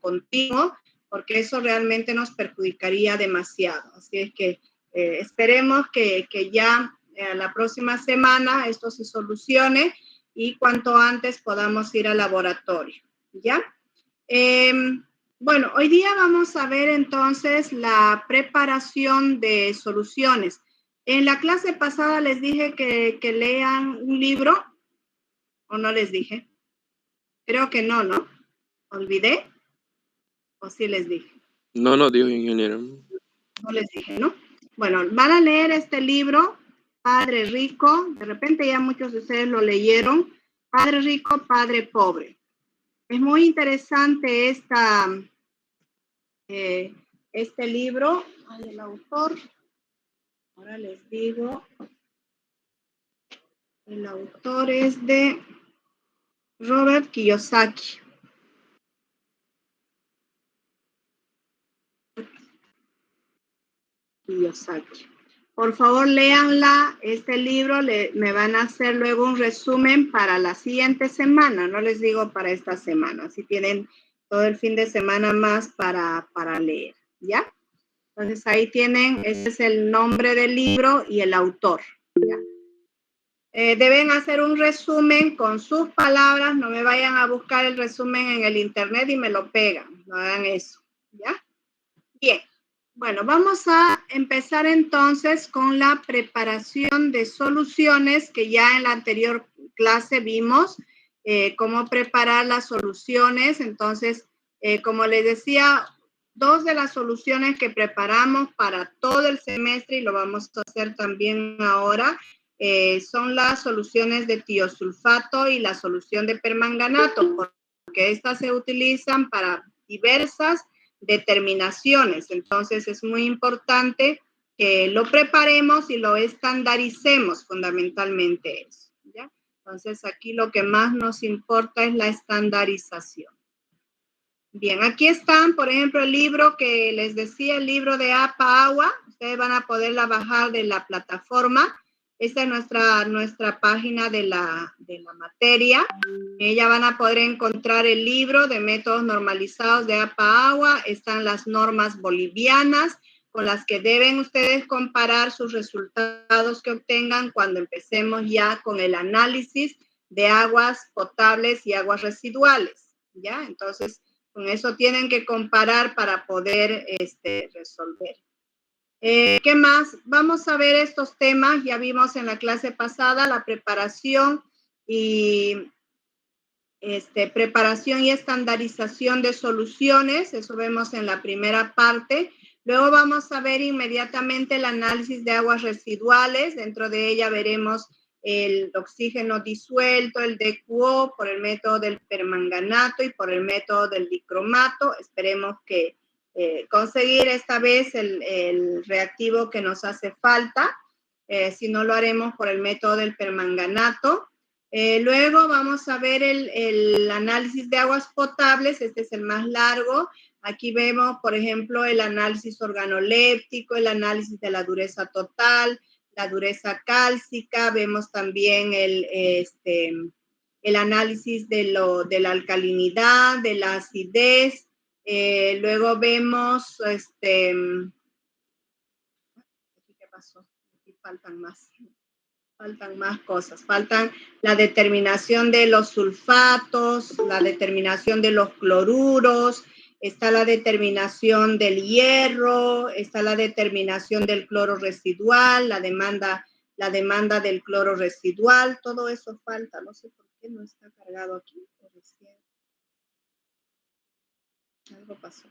continuo, porque eso realmente nos perjudicaría demasiado. Así es que esperemos que ya la próxima semana esto se solucione y cuanto antes podamos ir al laboratorio, ¿ya? Bueno, hoy día vamos a ver entonces la preparación de soluciones. En la clase pasada les dije que lean un libro, ¿o no les dije? Creo que no, ¿no? ¿Olvidé? ¿O sí les dije? No nos dijo, ingeniero. No les dije, ¿no? Bueno, van a leer este libro, Padre Rico. De repente ya muchos de ustedes lo leyeron. Padre Rico, Padre Pobre. Es muy interesante este libro. Ay, el autor. Ahora les digo. El autor es de Robert Kiyosaki. Kiyosaki. Por favor, léanla, este libro, me van a hacer luego un resumen para la siguiente semana, no les digo para esta semana, así tienen todo el fin de semana más para leer, ¿ya? Entonces ahí tienen, ese es el nombre del libro y el autor, ¿ya? Deben hacer un resumen con sus palabras, no me vayan a buscar el resumen en el internet y me lo pegan, no hagan eso, ¿ya? Bien. Bueno, vamos a empezar entonces con la preparación de soluciones que ya en la anterior clase vimos cómo preparar las soluciones. Entonces, como les decía, dos de las soluciones que preparamos para todo el semestre y lo vamos a hacer también ahora son las soluciones de tiosulfato y la solución de permanganato, porque estas se utilizan para diversas determinaciones. Entonces es muy importante que lo preparemos y lo estandaricemos, fundamentalmente eso, ¿ya? Entonces aquí lo que más nos importa es la estandarización. Bien, aquí están, por ejemplo, el libro que les decía, el libro de APA Agua. Ustedes van a poderla bajar de la plataforma. Esta es nuestra página de la materia. Ya van a poder encontrar el libro de métodos normalizados de APA Agua. Están las normas bolivianas con las que deben ustedes comparar sus resultados que obtengan cuando empecemos ya con el análisis de aguas potables y aguas residuales, ¿ya? Entonces, con eso tienen que comparar para poder resolver. ¿Qué más? Vamos a ver estos temas. Ya vimos en la clase pasada la preparación y estandarización de soluciones. Eso vemos en la primera parte. Luego vamos a ver inmediatamente el análisis de aguas residuales. Dentro de ella veremos el oxígeno disuelto, el DQO, por el método del permanganato y por el método del dicromato. Esperemos que conseguir esta vez el reactivo que nos hace falta. Si no, lo haremos por el método del permanganato. Luego vamos a ver el análisis de aguas potables. Este es el más largo. Aquí vemos, por ejemplo, el análisis organoléptico, el análisis de la dureza total, la dureza cálcica. Vemos también el análisis de la alcalinidad, de la acidez. Luego vemos, ¿qué pasó? Aquí faltan más cosas. Faltan la determinación de los sulfatos, la determinación de los cloruros, está la determinación del hierro, está la determinación del cloro residual, la demanda del cloro residual. Todo eso falta. No sé por qué no está cargado aquí. Algo pasó.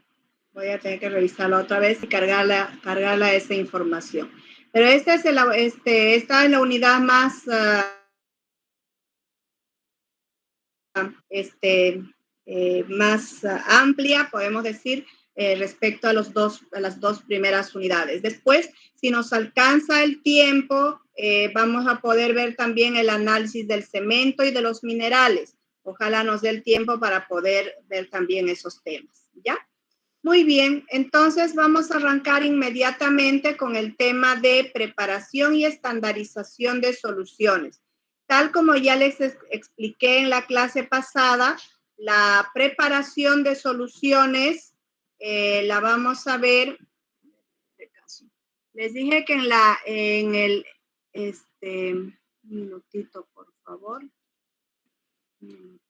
Voy a tener que revisarla otra vez y cargarla esa información. Pero esta es la unidad más más amplia, podemos decir, respecto a las dos primeras unidades. Después, si nos alcanza el tiempo, vamos a poder ver también el análisis del cemento y de los minerales. Ojalá nos dé el tiempo para poder ver también esos temas, ¿ya? Muy bien, entonces vamos a arrancar inmediatamente con el tema de preparación y estandarización de soluciones. Tal como ya les expliqué en la clase pasada, La preparación de soluciones la vamos a ver. Les dije que en el, un minutito, por favor. Un minutito.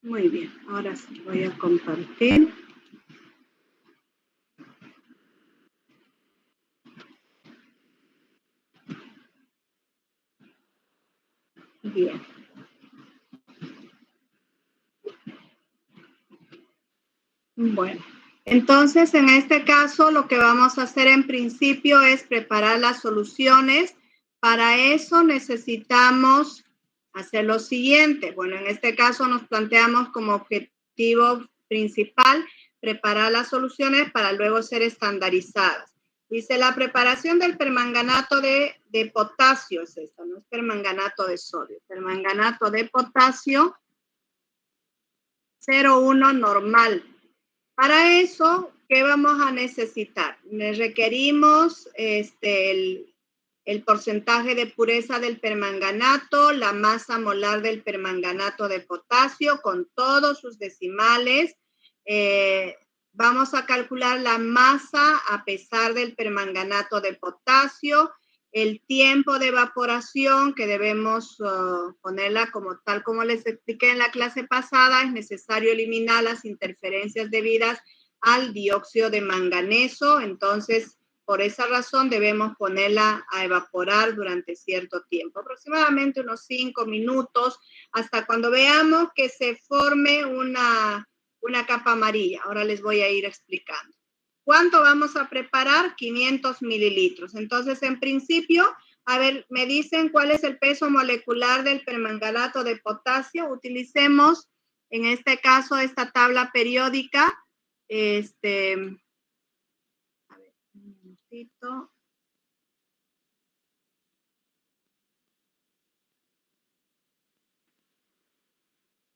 Muy bien, ahora sí voy a compartir. Bien. Bueno, entonces en este caso lo que vamos a hacer en principio es preparar las soluciones. Para eso necesitamos hacer lo siguiente. Bueno, en este caso nos planteamos como objetivo principal preparar las soluciones para luego ser estandarizadas. Dice, la preparación del permanganato de potasio es esta, no es permanganato de sodio. Permanganato de potasio 0,1 normal. Para eso, ¿qué vamos a necesitar? Requerimos el porcentaje de pureza del permanganato, la masa molar del permanganato de potasio con todos sus decimales. Vamos a calcular la masa a pesar del permanganato de potasio, el tiempo de evaporación que debemos ponerla como tal como les expliqué en la clase pasada. Es necesario eliminar las interferencias debidas al dióxido de manganeso. Entonces, por esa razón debemos ponerla a evaporar durante cierto tiempo, aproximadamente unos 5 minutos, hasta cuando veamos que se forme una capa amarilla. Ahora les voy a ir explicando. ¿Cuánto vamos a preparar? 500 mililitros. Entonces, en principio, a ver, me dicen cuál es el peso molecular del permanganato de potasio. Utilicemos, en este caso, esta tabla periódica. A ver, un minutito.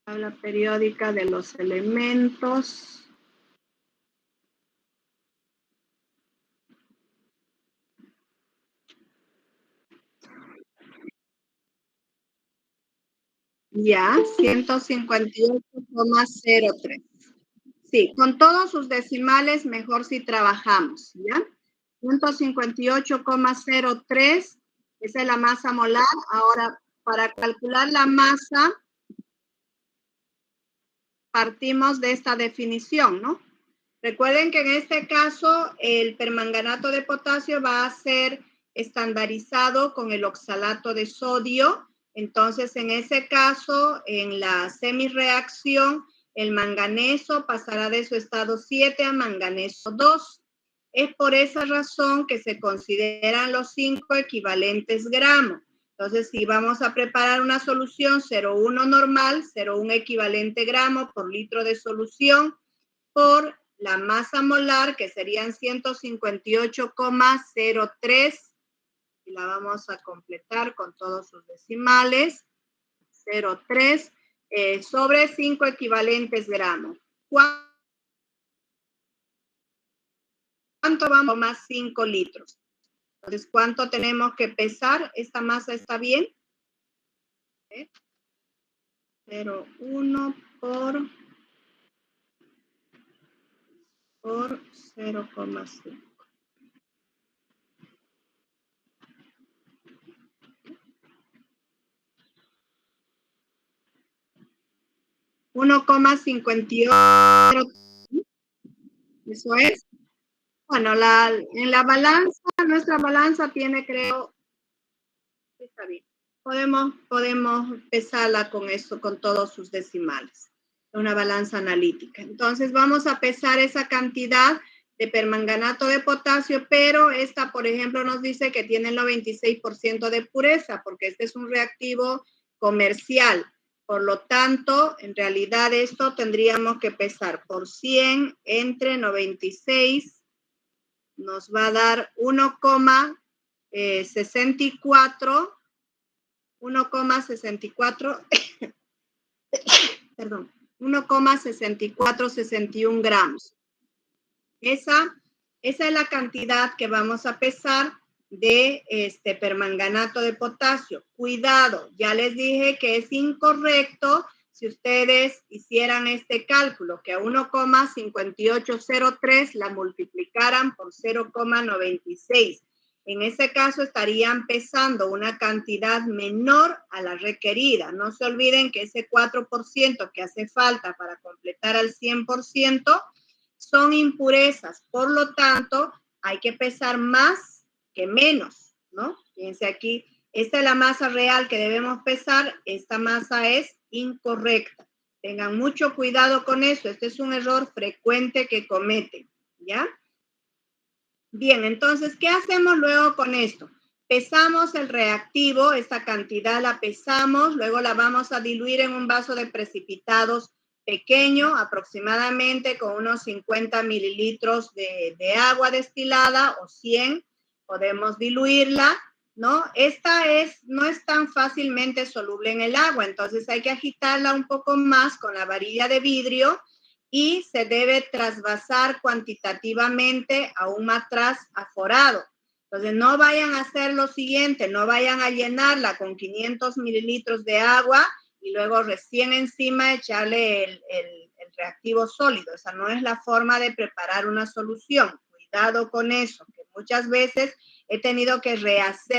Tabla periódica de los elementos. Ya, 158,03. Sí, con todos sus decimales mejor si trabajamos, ¿ya? 158,03, esa es la masa molar. Ahora, para calcular la masa, partimos de esta definición, ¿no? Recuerden que en este caso el permanganato de potasio va a ser estandarizado con el oxalato de sodio. Entonces, en ese caso, en la semirreacción, el manganeso pasará de su estado 7 a manganeso 2. Es por esa razón que se consideran los 5 equivalentes gramos. Entonces, si vamos a preparar una solución 0,1 normal, 0,1 equivalente gramo por litro de solución, por la masa molar, que serían 158,03, y la vamos a completar con todos sus decimales, 0,3, sobre 5 equivalentes gramos. ¿Cuánto vamos? Más 5 litros. Entonces, ¿cuánto tenemos que pesar? ¿Esta masa está bien? 0,1 por 0,5. 1,58. Eso es. Bueno, en la balanza, nuestra balanza tiene, creo, está bien. Podemos pesarla con eso, con todos sus decimales. Una balanza analítica. Entonces vamos a pesar esa cantidad de permanganato de potasio, pero esta, por ejemplo, nos dice que tiene el 96% de pureza, porque este es un reactivo comercial. Por lo tanto, en realidad esto tendríamos que pesar por 100 entre 96, nos va a dar 1,64, 1,64, perdón, 1,6461 gramos. Esa es la cantidad que vamos a pesar de permanganato de potasio. Cuidado, ya les dije que es incorrecto si ustedes hicieran este cálculo, que a 1,5803 la multiplicaran por 0,96. En ese caso estarían pesando una cantidad menor a la requerida. No se olviden que ese 4% que hace falta para completar al 100% son impurezas. Por lo tanto, hay que pesar más que menos, ¿no? Fíjense aquí, esta es la masa real que debemos pesar. Esta masa es incorrecta. Tengan mucho cuidado con eso. Este es un error frecuente que cometen, ¿ya? Bien, entonces, ¿qué hacemos luego con esto? Pesamos el reactivo, esta cantidad la pesamos, luego la vamos a diluir en un vaso de precipitados pequeño, aproximadamente con unos 50 mililitros de agua destilada o 100, podemos diluirla, ¿no? Esta no es tan fácilmente soluble en el agua, entonces hay que agitarla un poco más con la varilla de vidrio y se debe trasvasar cuantitativamente a un matraz aforado. Entonces, no vayan a hacer lo siguiente, no vayan a llenarla con 500 mililitros de agua y luego recién encima echarle el reactivo sólido. Esa no es la forma de preparar una solución. Cuidado con eso, que muchas veces he tenido que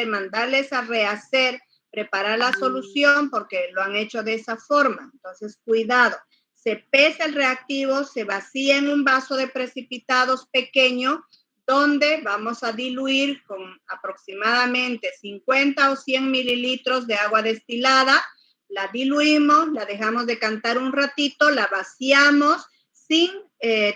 mandarles a rehacer, preparar la solución porque lo han hecho de esa forma. Entonces, cuidado. Se pesa el reactivo, se vacía en un vaso de precipitados pequeño, donde vamos a diluir con aproximadamente 50 o 100 mililitros de agua destilada. La diluimos, la dejamos decantar un ratito, la vaciamos sin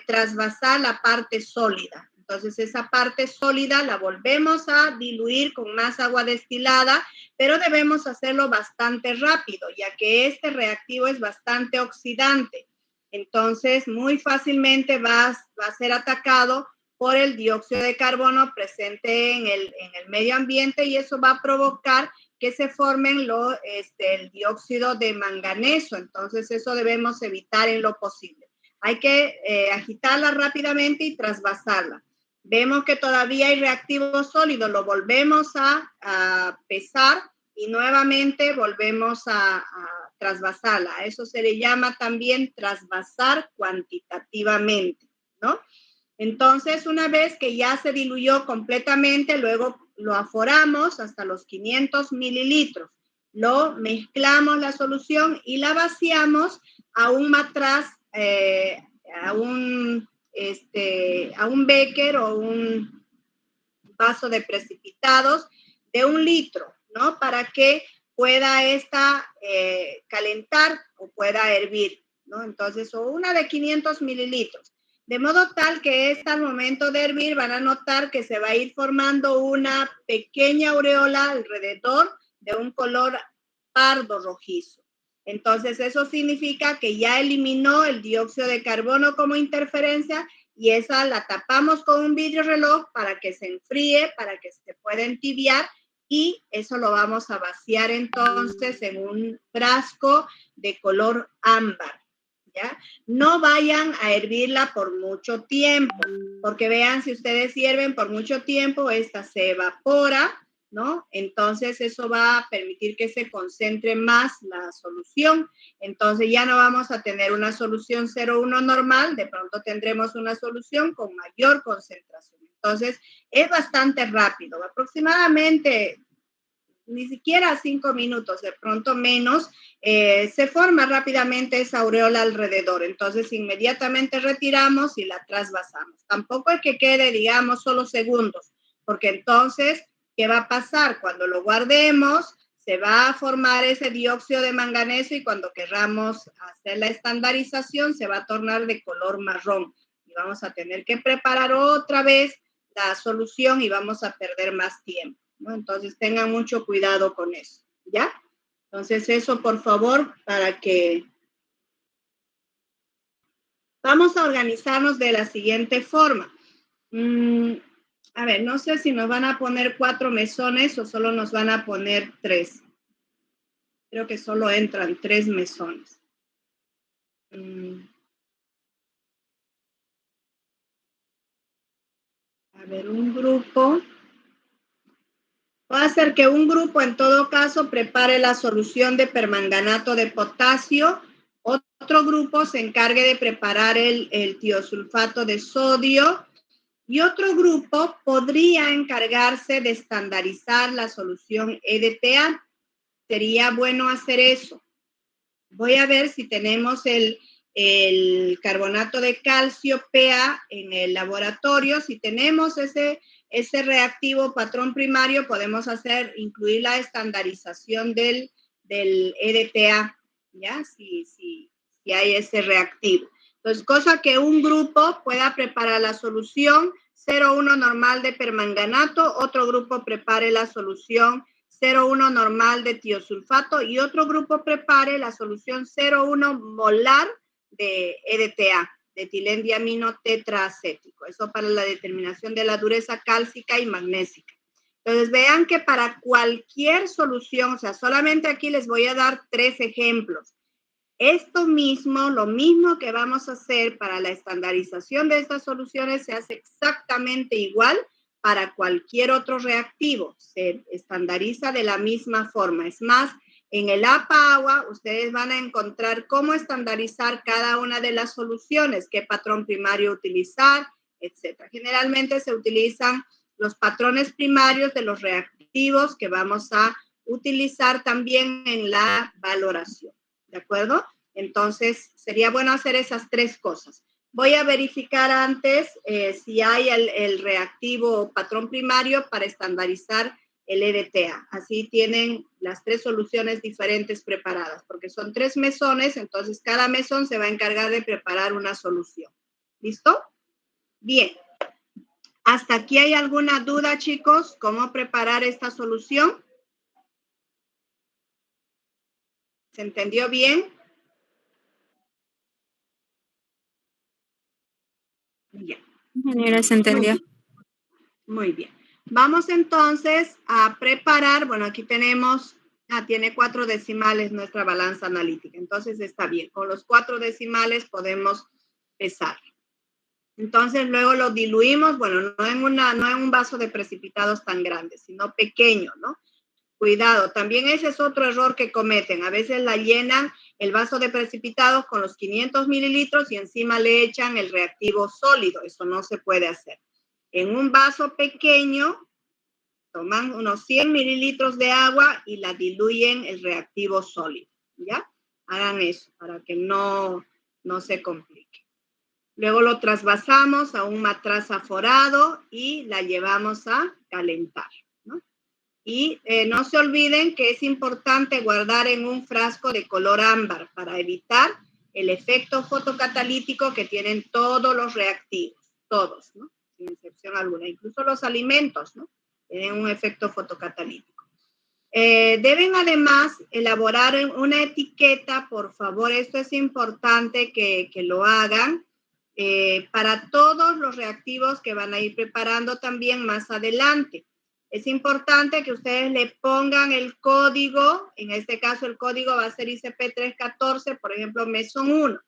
trasvasar la parte sólida. Entonces, esa parte sólida la volvemos a diluir con más agua destilada, pero debemos hacerlo bastante rápido, ya que este reactivo es bastante oxidante. Entonces, muy fácilmente va a ser atacado por el dióxido de carbono presente en el medio ambiente y eso va a provocar que se formen el dióxido de manganeso. Entonces, eso debemos evitar en lo posible. Hay que agitarla rápidamente y trasvasarla. Vemos que todavía hay reactivo sólido, lo volvemos a pesar y nuevamente volvemos a trasvasarla. A eso se le llama también trasvasar cuantitativamente, ¿no? Entonces, una vez que ya se diluyó completamente, luego lo aforamos hasta los 500 mililitros. Lo mezclamos la solución y la vaciamos a un matraz, a un becker o un vaso de precipitados de 1 litro, ¿no? Para que pueda calentar o pueda hervir, ¿no? Entonces, o una de 500 mililitros. De modo tal que al momento de hervir van a notar que se va a ir formando una pequeña aureola alrededor de un color pardo rojizo. Entonces, eso significa que ya eliminó el dióxido de carbono como interferencia y esa la tapamos con un vidrio reloj para que se enfríe, para que se pueda entibiar y eso lo vamos a vaciar entonces en un frasco de color ámbar, ¿ya? No vayan a hervirla por mucho tiempo, porque vean, si ustedes hierven por mucho tiempo, esta se evapora, ¿no? Entonces eso va a permitir que se concentre más la solución. Entonces ya no vamos a tener una solución 0,1 normal, de pronto tendremos una solución con mayor concentración. Entonces es bastante rápido, aproximadamente ni siquiera 5 minutos, de pronto menos, se forma rápidamente esa aureola alrededor. Entonces, inmediatamente retiramos y la trasvasamos. Tampoco es que quede, digamos, solo segundos, porque entonces, ¿qué va a pasar? Cuando lo guardemos, se va a formar ese dióxido de manganeso y cuando querramos hacer la estandarización, se va a tornar de color marrón. Y vamos a tener que preparar otra vez la solución y vamos a perder más tiempo, ¿no? Entonces, tengan mucho cuidado con eso, ¿ya? Entonces, eso, por favor, para que... Vamos a organizarnos de la siguiente forma. A ver, no sé si nos van a poner 4 mesones o solo nos van a poner 3. Creo que solo entran 3 mesones. A ver, un grupo. Va a hacer que un grupo, en todo caso, prepare la solución de permanganato de potasio. Otro grupo se encargue de preparar el tiosulfato de sodio. Y otro grupo podría encargarse de estandarizar la solución EDTA. Sería bueno hacer eso. Voy a ver si tenemos el carbonato de calcio PA en el laboratorio. Si tenemos ese reactivo patrón primario, podemos incluir la estandarización del EDTA, ¿ya? Si hay ese reactivo. Entonces, cosa que un grupo pueda preparar la solución 0,1 normal de permanganato, otro grupo prepare la solución 0,1 normal de tiosulfato y otro grupo prepare la solución 0,1 molar de EDTA, de etilendiamino tetraacético. Eso para la determinación de la dureza cálcica y magnésica. Entonces, vean que para cualquier solución, o sea, solamente aquí les voy a dar 3 ejemplos. Esto mismo, lo mismo que vamos a hacer para la estandarización de estas soluciones, se hace exactamente igual para cualquier otro reactivo. Se estandariza de la misma forma. Es más, en el APA-agua, ustedes van a encontrar cómo estandarizar cada una de las soluciones, qué patrón primario utilizar, etc. Generalmente se utilizan los patrones primarios de los reactivos que vamos a utilizar también en la valoración. ¿De acuerdo? Entonces, sería bueno hacer esas 3 cosas. Voy a verificar antes si hay el reactivo patrón primario para estandarizar el EDTA. Así tienen las 3 soluciones diferentes preparadas, porque son 3 mesones, entonces cada mesón se va a encargar de preparar una solución. ¿Listo? Bien. ¿Hasta aquí hay alguna duda, chicos? ¿Cómo preparar esta solución? ¿Se entendió bien? Ya. Ingeniera, se entendió. Muy bien. Vamos entonces a preparar, bueno, aquí tenemos, tiene 4 decimales nuestra balanza analítica, entonces está bien. Con los 4 decimales podemos pesar. Entonces luego lo diluimos, bueno, no en un vaso de precipitados tan grande, sino pequeño, ¿no? Cuidado, también ese es otro error que cometen. A veces la llenan el vaso de precipitados con los 500 mililitros y encima le echan el reactivo sólido. Eso no se puede hacer. En un vaso pequeño, toman unos 100 mililitros de agua y la diluyen el reactivo sólido, ¿ya? Hagan eso para que no se complique. Luego lo trasvasamos a un matraz aforado y la llevamos a calentar, ¿no? Y no se olviden que es importante guardar en un frasco de color ámbar para evitar el efecto fotocatalítico que tienen todos los reactivos, todos, ¿no? Sin excepción alguna, incluso los alimentos, ¿no? Tienen un efecto fotocatalítico. Deben además elaborar una etiqueta, por favor, esto es importante que lo hagan, para todos los reactivos que van a ir preparando también más adelante. Es importante que ustedes le pongan el código, en este caso el código va a ser ICP-314, por ejemplo, mesón 1,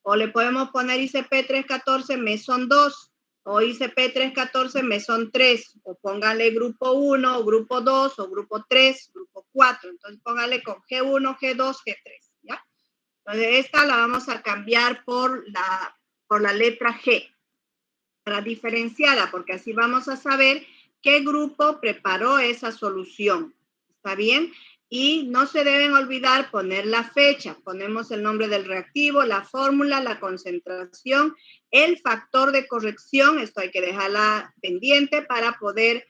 o le podemos poner ICP-314 mesón 2, o ICP-314 mesón 3, o pónganle grupo 1, o grupo 2, o grupo 3, grupo 4, entonces pónganle con G1, G2, G3, ¿ya? Entonces esta la vamos a cambiar por la letra G, para diferenciarla, porque así vamos a saber qué grupo preparó esa solución. ¿Está bien? Y no se deben olvidar poner la fecha. Ponemos el nombre del reactivo, la fórmula, la concentración, el factor de corrección. Esto hay que dejarla pendiente para poder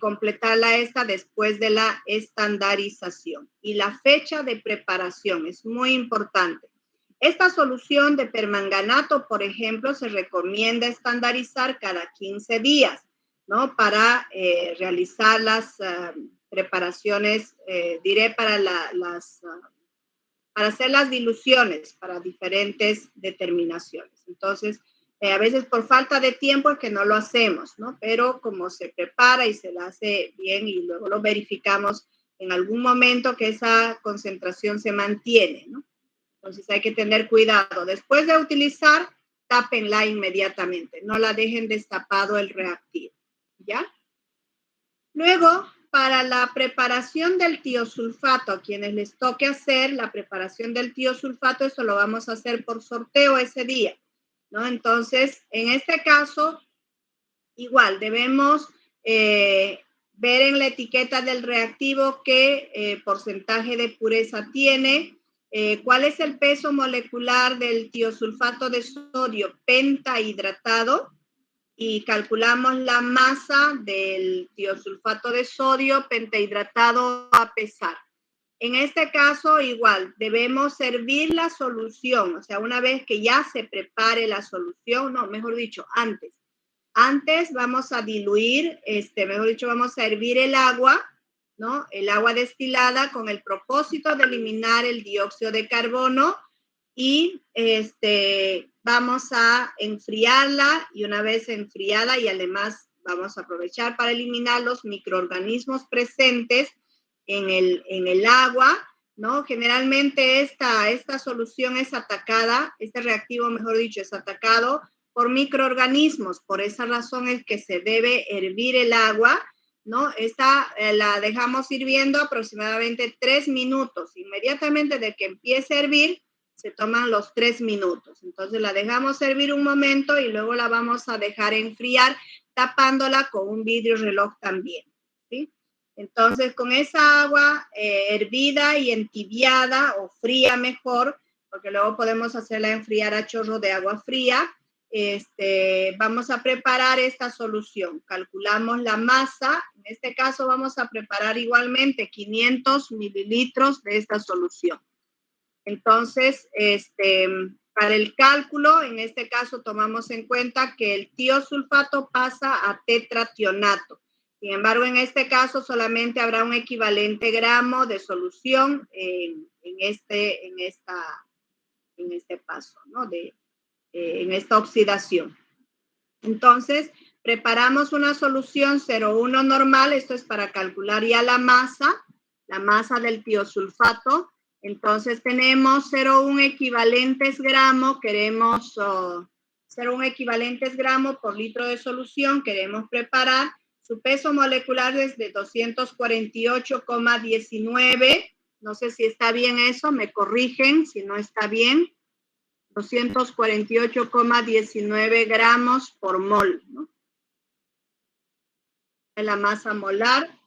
completarla esta después de la estandarización. Y la fecha de preparación es muy importante. Esta solución de permanganato, por ejemplo, se recomienda estandarizar cada 15 días, ¿no? Para realizar las preparaciones, diré, para para hacer las diluciones para diferentes determinaciones. Entonces, a veces por falta de tiempo es que no lo hacemos, ¿no? Pero como se prepara y se lo hace bien y luego lo verificamos en algún momento que esa concentración se mantiene, ¿no? Entonces hay que tener cuidado. Después de utilizar, tápenla inmediatamente. No la dejen destapado el reactivo, ¿ya? Luego, para la preparación del tiosulfato, a quienes les toque hacer la preparación del tiosulfato, eso lo vamos a hacer por sorteo ese día, ¿no? Entonces, en este caso, igual, debemos ver en la etiqueta del reactivo qué porcentaje de pureza tiene, cuál es el peso molecular del tiosulfato de sodio pentahidratado, y calculamos la masa del tiosulfato de sodio pentahidratado a pesar. En este caso, igual, debemos servir la solución, o sea, una vez que ya se prepare la solución, no, mejor dicho, antes. Antes vamos a diluir, mejor dicho, vamos a hervir el agua, ¿no? El agua destilada con el propósito de eliminar el dióxido de carbono y vamos a enfriarla y una vez enfriada y además vamos a aprovechar para eliminar los microorganismos presentes en el agua, ¿no? Generalmente esta solución es atacada, este reactivo, mejor dicho, es atacado por microorganismos. Por esa razón es que se debe hervir el agua, ¿no? Esta la dejamos hirviendo aproximadamente 3 minutos. Inmediatamente de que empiece a hervir, se toman los 3 minutos. Entonces la dejamos hervir un momento y luego la vamos a dejar enfriar tapándola con un vidrio reloj también, ¿sí? Entonces con esa agua hervida y entibiada o fría mejor, porque luego podemos hacerla enfriar a chorro de agua fría, vamos a preparar esta solución. Calculamos la masa. En este caso vamos a preparar igualmente 500 mililitros de esta solución. Entonces, para el cálculo, en este caso tomamos en cuenta que el tiosulfato pasa a tetrationato. Sin embargo, en este caso solamente habrá un equivalente gramo de solución en este paso, ¿no? En esta oxidación. Entonces, preparamos una solución 0,1 normal. Esto es para calcular ya la masa del tiosulfato. Entonces tenemos 0,1 equivalentes gramo, queremos 0,1 equivalentes gramo por litro de solución, queremos preparar. Su peso molecular es de 248,19. No sé si está bien eso, me corrigen si no está bien. 248,19 gramos por mol, ¿no? La masa molar,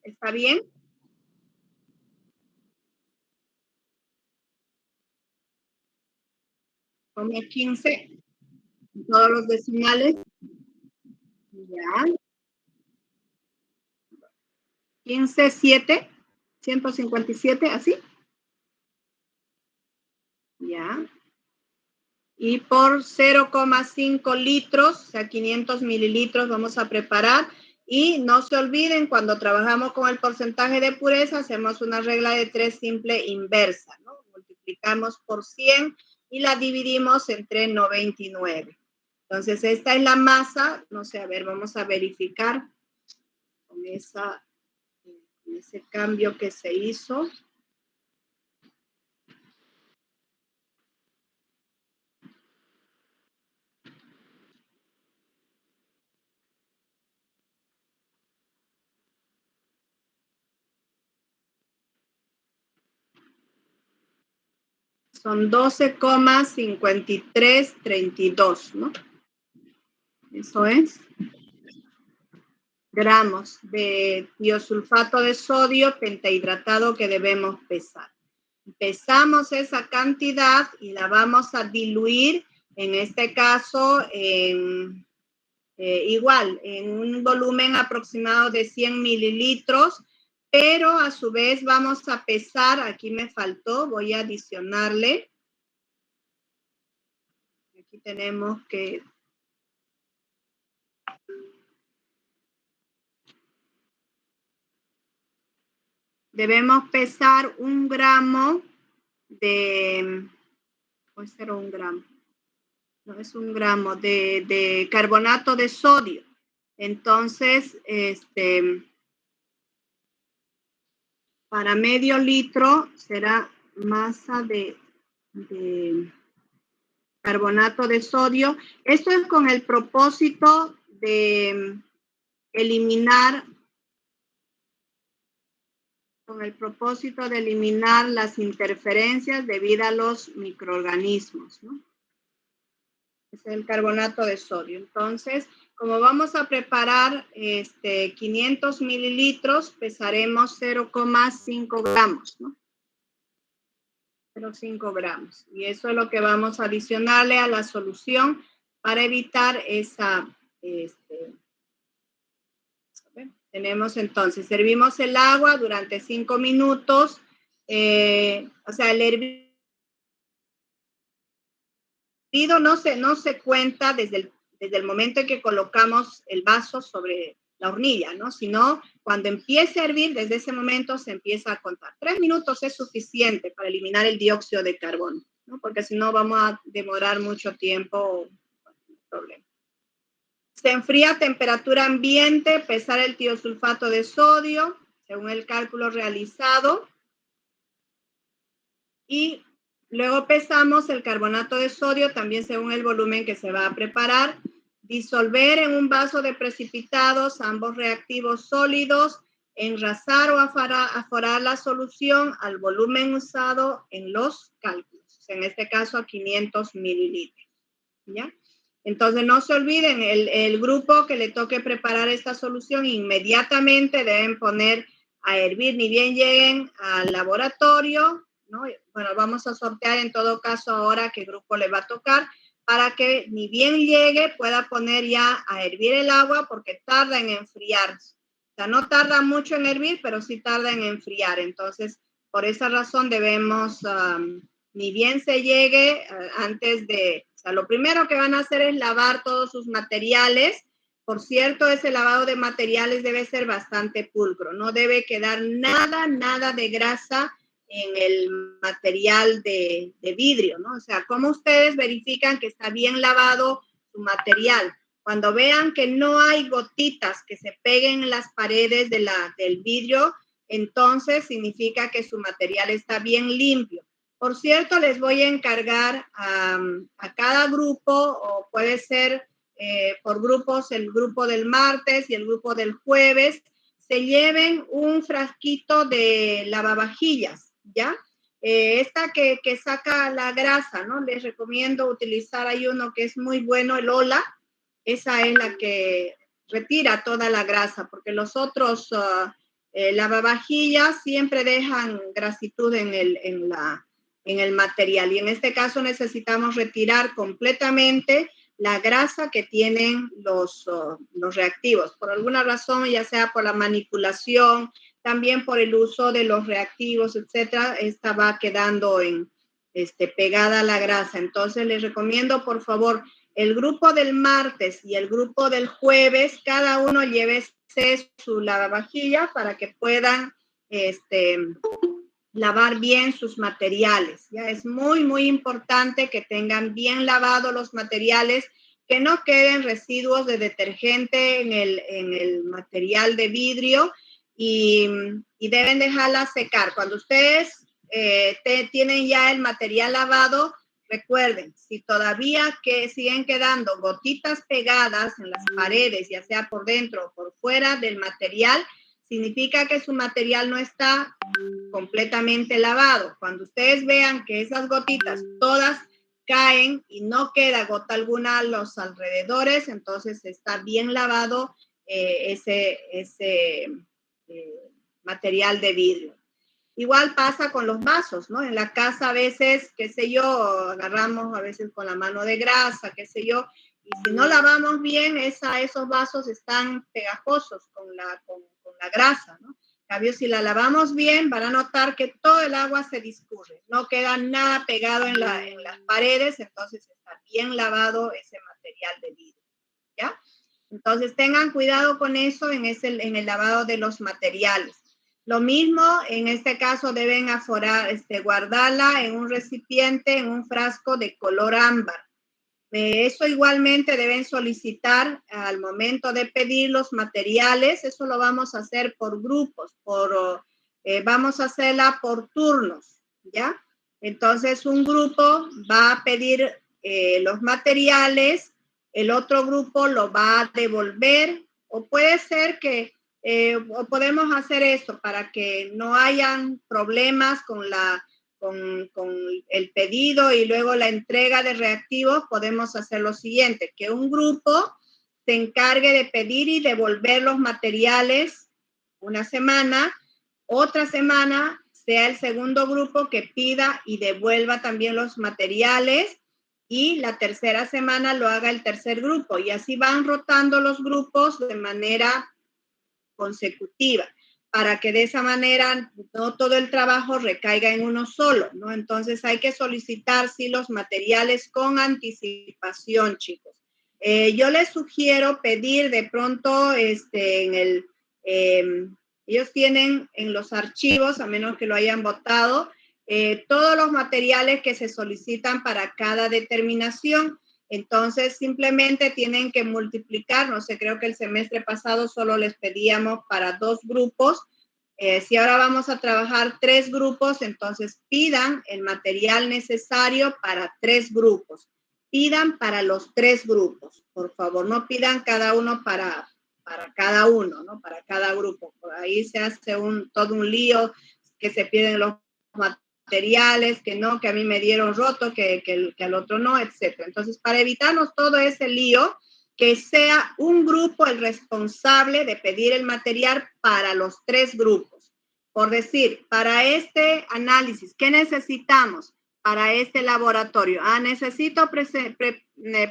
¿está bien? Como 15, todos los decimales. Ya. 15,7, 157, así. Ya. Y por 0,5 litros, o sea, 500 mililitros vamos a preparar. Y no se olviden, cuando trabajamos con el porcentaje de pureza, hacemos una regla de 3 simple inversa, ¿no? Multiplicamos por 100 y la dividimos entre 99. Entonces, esta es la masa. No sé, a ver, vamos a verificar con ese cambio que se hizo. Son 12,5332, ¿no? Eso es. gramos de tiosulfato de sodio pentahidratado que debemos pesar. Pesamos esa cantidad y la vamos a diluir, en este caso, igual, en un volumen aproximado de 100 mililitros, pero a su vez vamos a pesar, aquí me faltó, voy a adicionarle. Aquí tenemos que... Debemos pesar 1 gramo de... ¿Puede ser 1 gramo? No es 1 gramo de carbonato de sodio. Entonces, para medio litro será masa de carbonato de sodio. Esto es con el propósito de eliminar las interferencias debido a los microorganismos, ¿no? Es el carbonato de sodio. Entonces, como vamos a preparar 500 mililitros, pesaremos 0,5 gramos, ¿no? 0,5 gramos. Y eso es lo que vamos a adicionarle a la solución para evitar esa... tenemos entonces, servimos el agua durante 5 minutos. O sea, el hervido no se cuenta desde el momento en que colocamos el vaso sobre la hornilla, ¿no? Sino cuando empiece a hervir, desde ese momento se empieza a contar. 3 minutos es suficiente para eliminar el dióxido de carbono, ¿no? Porque si no vamos a demorar mucho tiempo, no hay problema. Se enfría a temperatura ambiente, pesar el tiosulfato de sodio, según el cálculo realizado. Y luego pesamos el carbonato de sodio, también según el volumen que se va a preparar. Disolver en un vaso de precipitados ambos reactivos sólidos, enrasar o aforar la solución al volumen usado en los cálculos. En este caso, a 500 mililitros. ¿Ya? Entonces, no se olviden, el grupo que le toque preparar esta solución, inmediatamente deben poner a hervir, ni bien lleguen al laboratorio, ¿no? Bueno, vamos a sortear en todo caso ahora qué grupo le va a tocar, para que ni bien llegue pueda poner ya a hervir el agua, porque tarda en enfriarse. O sea, no tarda mucho en hervir, pero sí tarda en enfriar. Entonces, por esa razón debemos, ni bien se llegue, antes de... O sea, lo primero que van a hacer es lavar todos sus materiales. Por cierto, ese lavado de materiales debe ser bastante pulcro. No debe quedar nada de grasa en el material de vidrio, ¿no? O sea, ¿cómo ustedes verifican que está bien lavado su material? Cuando vean que no hay gotitas que se peguen en las paredes del vidrio, entonces significa que su material está bien limpio. Por cierto, les voy a encargar a cada grupo, o puede ser por grupos, el grupo del martes y el grupo del jueves, se lleven un frasquito de lavavajillas, ¿ya? Esta que saca la grasa, ¿no? Les recomiendo utilizar, hay uno que es muy bueno, el Ola. Esa es la que retira toda la grasa, porque los otros lavavajillas siempre dejan grasitud en el material. Y en este caso necesitamos retirar completamente la grasa que tienen los reactivos. Por alguna razón, ya sea por la manipulación, también por el uso de los reactivos, etcétera, esta va quedando pegada a la grasa. Entonces, les recomiendo, por favor, el grupo del martes y el grupo del jueves, cada uno llévese su lavavajilla para que puedan lavar bien sus materiales. ¿Ya? Es muy importante que tengan bien lavados los materiales, que no queden residuos de detergente en el material de vidrio, y deben dejarla secar. Cuando ustedes tienen ya el material lavado, recuerden, si todavía siguen quedando gotitas pegadas en las paredes, ya sea por dentro o por fuera del material, significa que su material no está completamente lavado. Cuando ustedes vean que esas gotitas todas caen y no queda gota alguna a los alrededores, entonces está bien lavado ese material de vidrio. Igual pasa con los vasos, ¿no? En la casa a veces, qué sé yo, agarramos a veces con la mano de grasa, qué sé yo, y si no lavamos bien, esos vasos están pegajosos con la grasa, ¿no? En cambio, si la lavamos bien, van a notar que todo el agua se discurre, no queda nada pegado en las paredes, entonces está bien lavado ese material de vidrio, ¿ya? Entonces tengan cuidado con eso en el lavado de los materiales. Lo mismo, en este caso deben guardarla en un recipiente, en un frasco de color ámbar. Eso igualmente deben solicitar al momento de pedir los materiales. Eso lo vamos a hacer por grupos, vamos a hacerla por turnos, ¿ya? Entonces un grupo va a pedir los materiales, el otro grupo lo va a devolver, o puede ser que o podemos hacer eso para que no hayan problemas con el pedido y luego la entrega de reactivos. Podemos hacer lo siguiente, que un grupo se encargue de pedir y devolver los materiales una semana, otra semana sea el segundo grupo que pida y devuelva también los materiales, y la tercera semana lo haga el tercer grupo, y así van rotando los grupos de manera consecutiva, para que de esa manera no todo el trabajo recaiga en uno solo, ¿no? Entonces hay que solicitar, sí, los materiales con anticipación, chicos. Yo les sugiero pedir de pronto, ellos tienen en los archivos, a menos que lo hayan votado, todos los materiales que se solicitan para cada determinación. Entonces, simplemente tienen que multiplicar, no sé, creo que el semestre pasado solo les pedíamos para 2 grupos. Si ahora vamos a trabajar 3 grupos, entonces pidan el material necesario para 3 grupos. Pidan para los 3 grupos, por favor, no pidan cada uno para cada uno, ¿no? Para cada grupo. Por ahí se hace todo un lío, que se piden los materiales, que no, que a mí me dieron roto, que al otro no, etcétera. Entonces, para evitarnos todo ese lío, que sea un grupo el responsable de pedir el material para los 3 grupos. Por decir, para este análisis, ¿qué necesitamos para este laboratorio? Necesito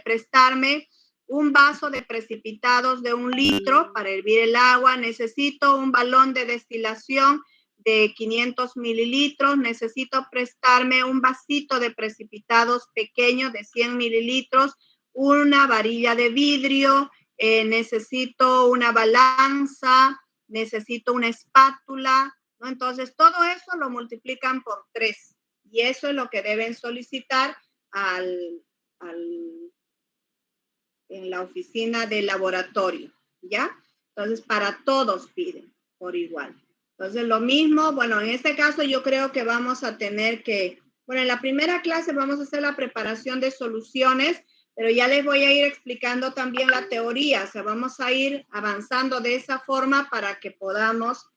prestarme un vaso de precipitados de 1 litro para hervir el agua, necesito un balón de destilación de 500 mililitros, necesito prestarme un vasito de precipitados pequeño de 100 mililitros, una varilla de vidrio, necesito una balanza, necesito una espátula, ¿no? Entonces, todo eso lo multiplican por 3, y eso es lo que deben solicitar en la oficina del laboratorio, ¿ya? Entonces, para todos piden por igual. Entonces, lo mismo, bueno, en este caso yo creo que vamos a tener que, bueno, en la primera clase vamos a hacer la preparación de soluciones, pero ya les voy a ir explicando también la teoría, o sea, vamos a ir avanzando de esa forma para que podamos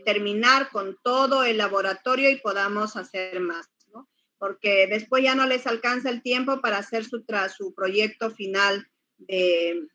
terminar con todo el laboratorio y podamos hacer más, ¿no? Porque después ya no les alcanza el tiempo para hacer su proyecto final de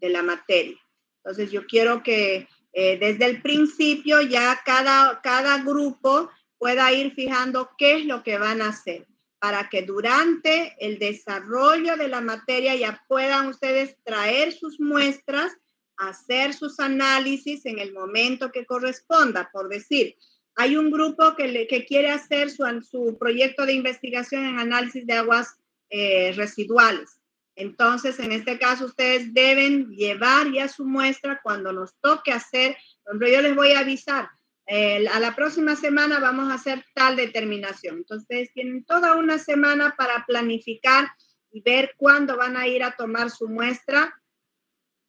la materia. Entonces, yo quiero que desde el principio ya cada grupo pueda ir fijando qué es lo que van a hacer, para que durante el desarrollo de la materia ya puedan ustedes traer sus muestras, hacer sus análisis en el momento que corresponda. Por decir, hay un grupo que quiere hacer su proyecto de investigación en análisis de aguas residuales. Entonces, en este caso, ustedes deben llevar ya su muestra cuando nos toque hacer. Por ejemplo, yo les voy a avisar, a la próxima semana vamos a hacer tal determinación. Entonces, ustedes tienen toda una semana para planificar y ver cuándo van a ir a tomar su muestra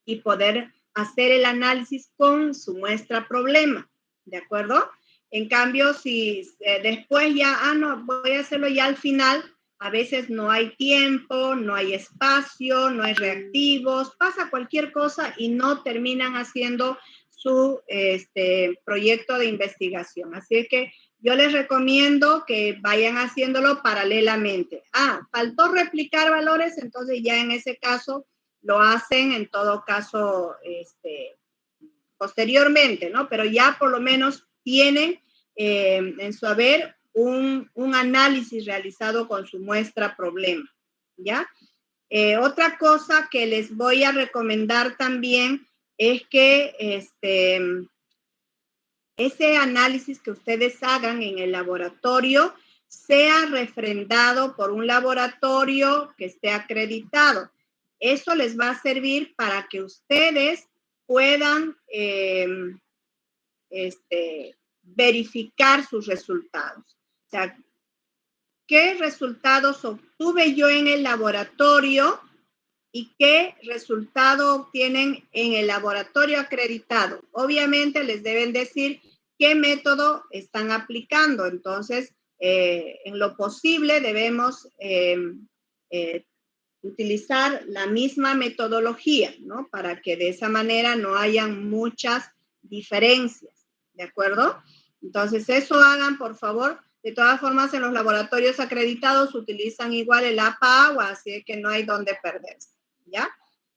y poder hacer el análisis con su muestra problema, ¿de acuerdo? En cambio, si después ya, no, voy a hacerlo ya al final, a veces no hay tiempo, no hay espacio, no hay reactivos, pasa cualquier cosa y no terminan haciendo su proyecto de investigación. Así que yo les recomiendo que vayan haciéndolo paralelamente. Faltó replicar valores, entonces ya en ese caso lo hacen en todo caso posteriormente, ¿no? Pero ya por lo menos tienen en su haber un análisis realizado con su muestra problema, ¿ya? Otra cosa que les voy a recomendar también es que ese análisis que ustedes hagan en el laboratorio sea refrendado por un laboratorio que esté acreditado. Eso les va a servir para que ustedes puedan verificar sus resultados. O sea, ¿qué resultados obtuve yo en el laboratorio y qué resultado obtienen en el laboratorio acreditado? Obviamente les deben decir qué método están aplicando. Entonces, en lo posible debemos utilizar la misma metodología, ¿no? Para que de esa manera no hayan muchas diferencias, ¿de acuerdo? Entonces, eso hagan, por favor. De todas formas, en los laboratorios acreditados utilizan igual el APA-AGUA, así que no hay donde perderse, ¿ya?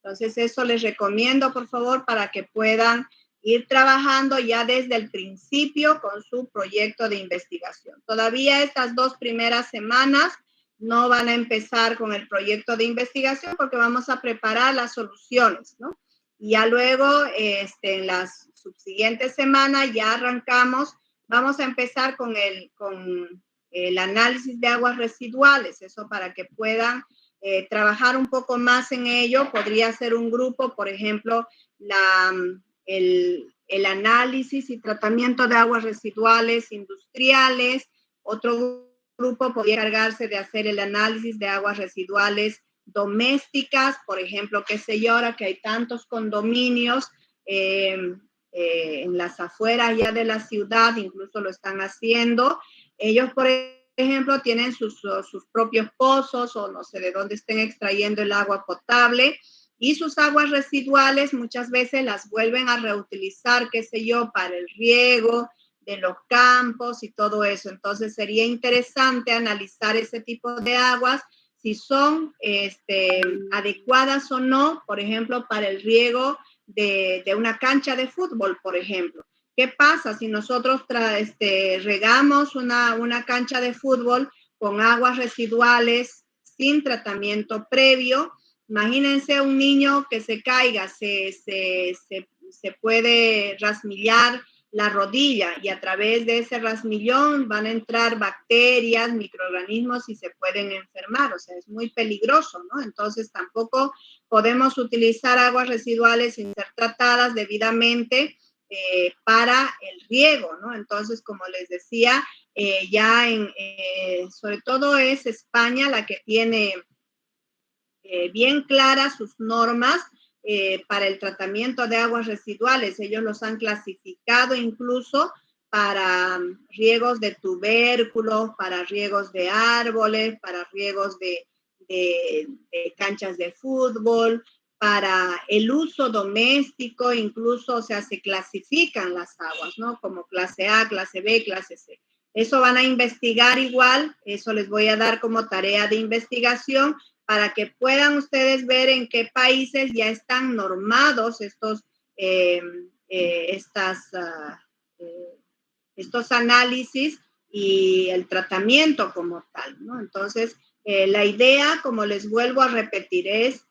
Entonces, eso les recomiendo, por favor, para que puedan ir trabajando ya desde el principio con su proyecto de investigación. Todavía estas 2 primeras semanas no van a empezar con el proyecto de investigación porque vamos a preparar las soluciones, ¿no? Y ya luego, en las subsiguientes semanas ya arrancamos. Vamos a empezar con el análisis de aguas residuales, eso para que puedan trabajar un poco más en ello. Podría ser un grupo, por ejemplo, el análisis y tratamiento de aguas residuales industriales. Otro grupo podría encargarse de hacer el análisis de aguas residuales domésticas, por ejemplo, qué sé yo, ahora que hay tantos condominios, en las afueras ya de la ciudad, incluso lo están haciendo. Ellos, por ejemplo, tienen sus propios pozos o no sé de dónde estén extrayendo el agua potable y sus aguas residuales muchas veces las vuelven a reutilizar, qué sé yo, para el riego de los campos y todo eso. Entonces sería interesante analizar ese tipo de aguas, si son adecuadas o no, por ejemplo, para el riego de una cancha de fútbol, por ejemplo. ¿Qué pasa si nosotros regamos una cancha de fútbol con aguas residuales sin tratamiento previo? Imagínense un niño que se caiga, se puede rasmillar la rodilla y a través de ese rasmillón van a entrar bacterias, microorganismos y se pueden enfermar. O sea, es muy peligroso, ¿no? Entonces tampoco podemos utilizar aguas residuales sin ser tratadas debidamente para el riego, ¿no? Entonces, como les decía, sobre todo es España la que tiene bien claras sus normas para el tratamiento de aguas residuales. Ellos los han clasificado incluso para riegos de tubérculos, para riegos de árboles, para riegos de canchas de fútbol, para el uso doméstico, incluso, o sea, se clasifican las aguas, ¿no? Como clase A, clase B, clase C. Eso van a investigar igual, eso les voy a dar como tarea de investigación para que puedan ustedes ver en qué países ya están normados estos análisis y el tratamiento como tal, ¿no? Entonces, la idea, como les vuelvo a repetir, es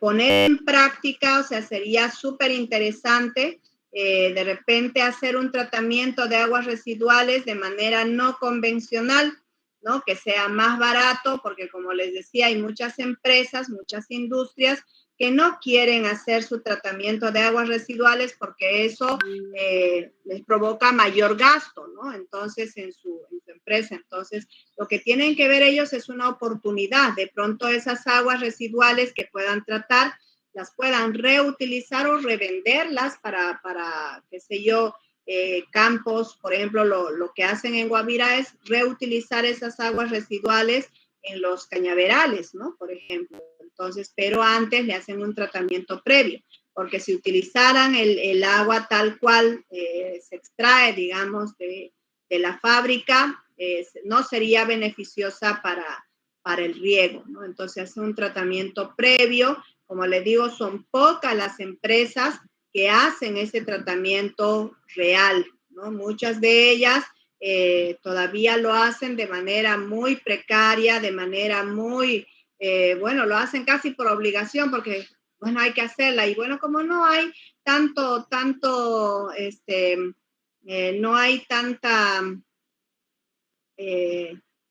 poner en práctica, o sea, sería súper interesante de repente hacer un tratamiento de aguas residuales de manera no convencional, ¿no? Que sea más barato, porque como les decía, hay muchas empresas, muchas industrias que no quieren hacer su tratamiento de aguas residuales porque eso les provoca mayor gasto, ¿no? Entonces, en su empresa. Entonces, lo que tienen que ver ellos es una oportunidad. De pronto, esas aguas residuales que puedan tratar, las puedan reutilizar o revenderlas para qué sé yo, campos. Por ejemplo, lo que hacen en Guavira es reutilizar esas aguas residuales en los cañaverales, ¿no? Por ejemplo. Entonces, pero antes le hacen un tratamiento previo, porque si utilizaran el agua tal cual se extrae, digamos, de la fábrica, no sería beneficiosa para el riego, ¿no? Entonces, hace un tratamiento previo como les digo, son pocas las empresas que hacen ese tratamiento real, ¿no? Muchas de ellas todavía lo hacen de manera muy precaria, de manera muy, bueno, lo hacen casi por obligación porque, bueno, hay que hacerla. Y bueno, como no hay tanto, no hay tanta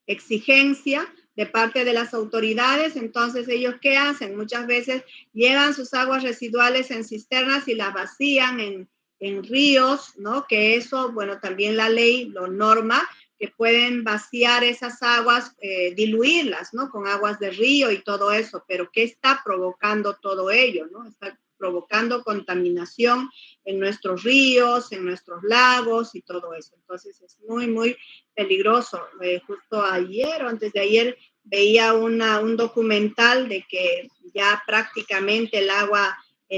exigencia de parte de las autoridades, entonces ellos ¿qué hacen? Muchas veces llevan sus aguas residuales en cisternas y las vacían en ríos, ¿no? Que eso, bueno, también la ley lo norma, que pueden vaciar esas aguas, diluirlas, ¿no? Con aguas de río y todo eso, pero ¿qué está provocando todo ello, no? Está provocando contaminación en nuestros ríos, en nuestros lagos y todo eso. Entonces es muy, muy peligroso. Justo ayer o antes de ayer veía un documental de que ya prácticamente el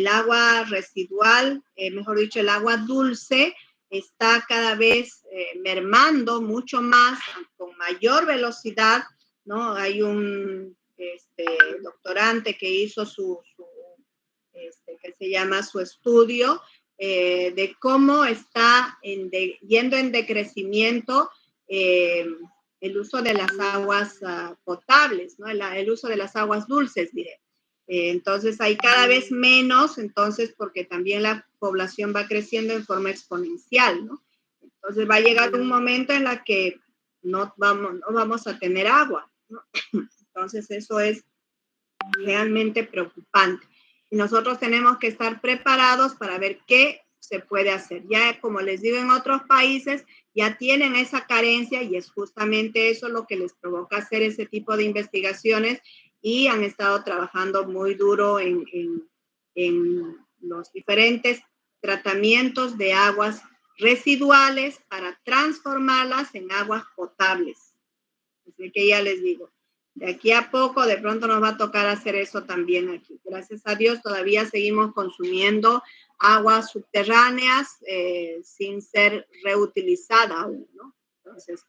agua residual, mejor dicho, el agua dulce, está cada vez mermando mucho más, con mayor velocidad, ¿no? Hay un doctorante que hizo que se llama su estudio, de cómo está yendo en decrecimiento el uso de las aguas potables, ¿no? El uso de las aguas dulces, diré. Entonces hay cada vez menos, entonces porque también la población va creciendo en forma exponencial, ¿no? Entonces va a llegar un momento en la que no vamos a tener agua, ¿no? Entonces eso es realmente preocupante. Y nosotros tenemos que estar preparados para ver qué se puede hacer. Ya, como les digo, en otros países ya tienen esa carencia y es justamente eso lo que les provoca hacer ese tipo de investigaciones y han estado trabajando muy duro en los diferentes tratamientos de aguas residuales para transformarlas en aguas potables. Así que ya les digo, de aquí a poco de pronto nos va a tocar hacer eso también aquí. Gracias a Dios todavía seguimos consumiendo aguas subterráneas sin ser reutilizada aún, ¿no? Entonces,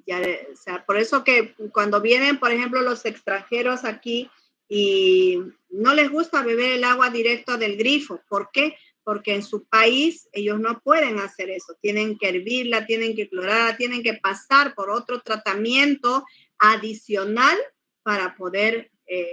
ya, o sea, por eso que cuando vienen, por ejemplo, los extranjeros aquí y no les gusta beber el agua directo del grifo, ¿por qué? Porque en su país ellos no pueden hacer eso, tienen que hervirla, tienen que clorarla, tienen que pasar por otro tratamiento adicional para poder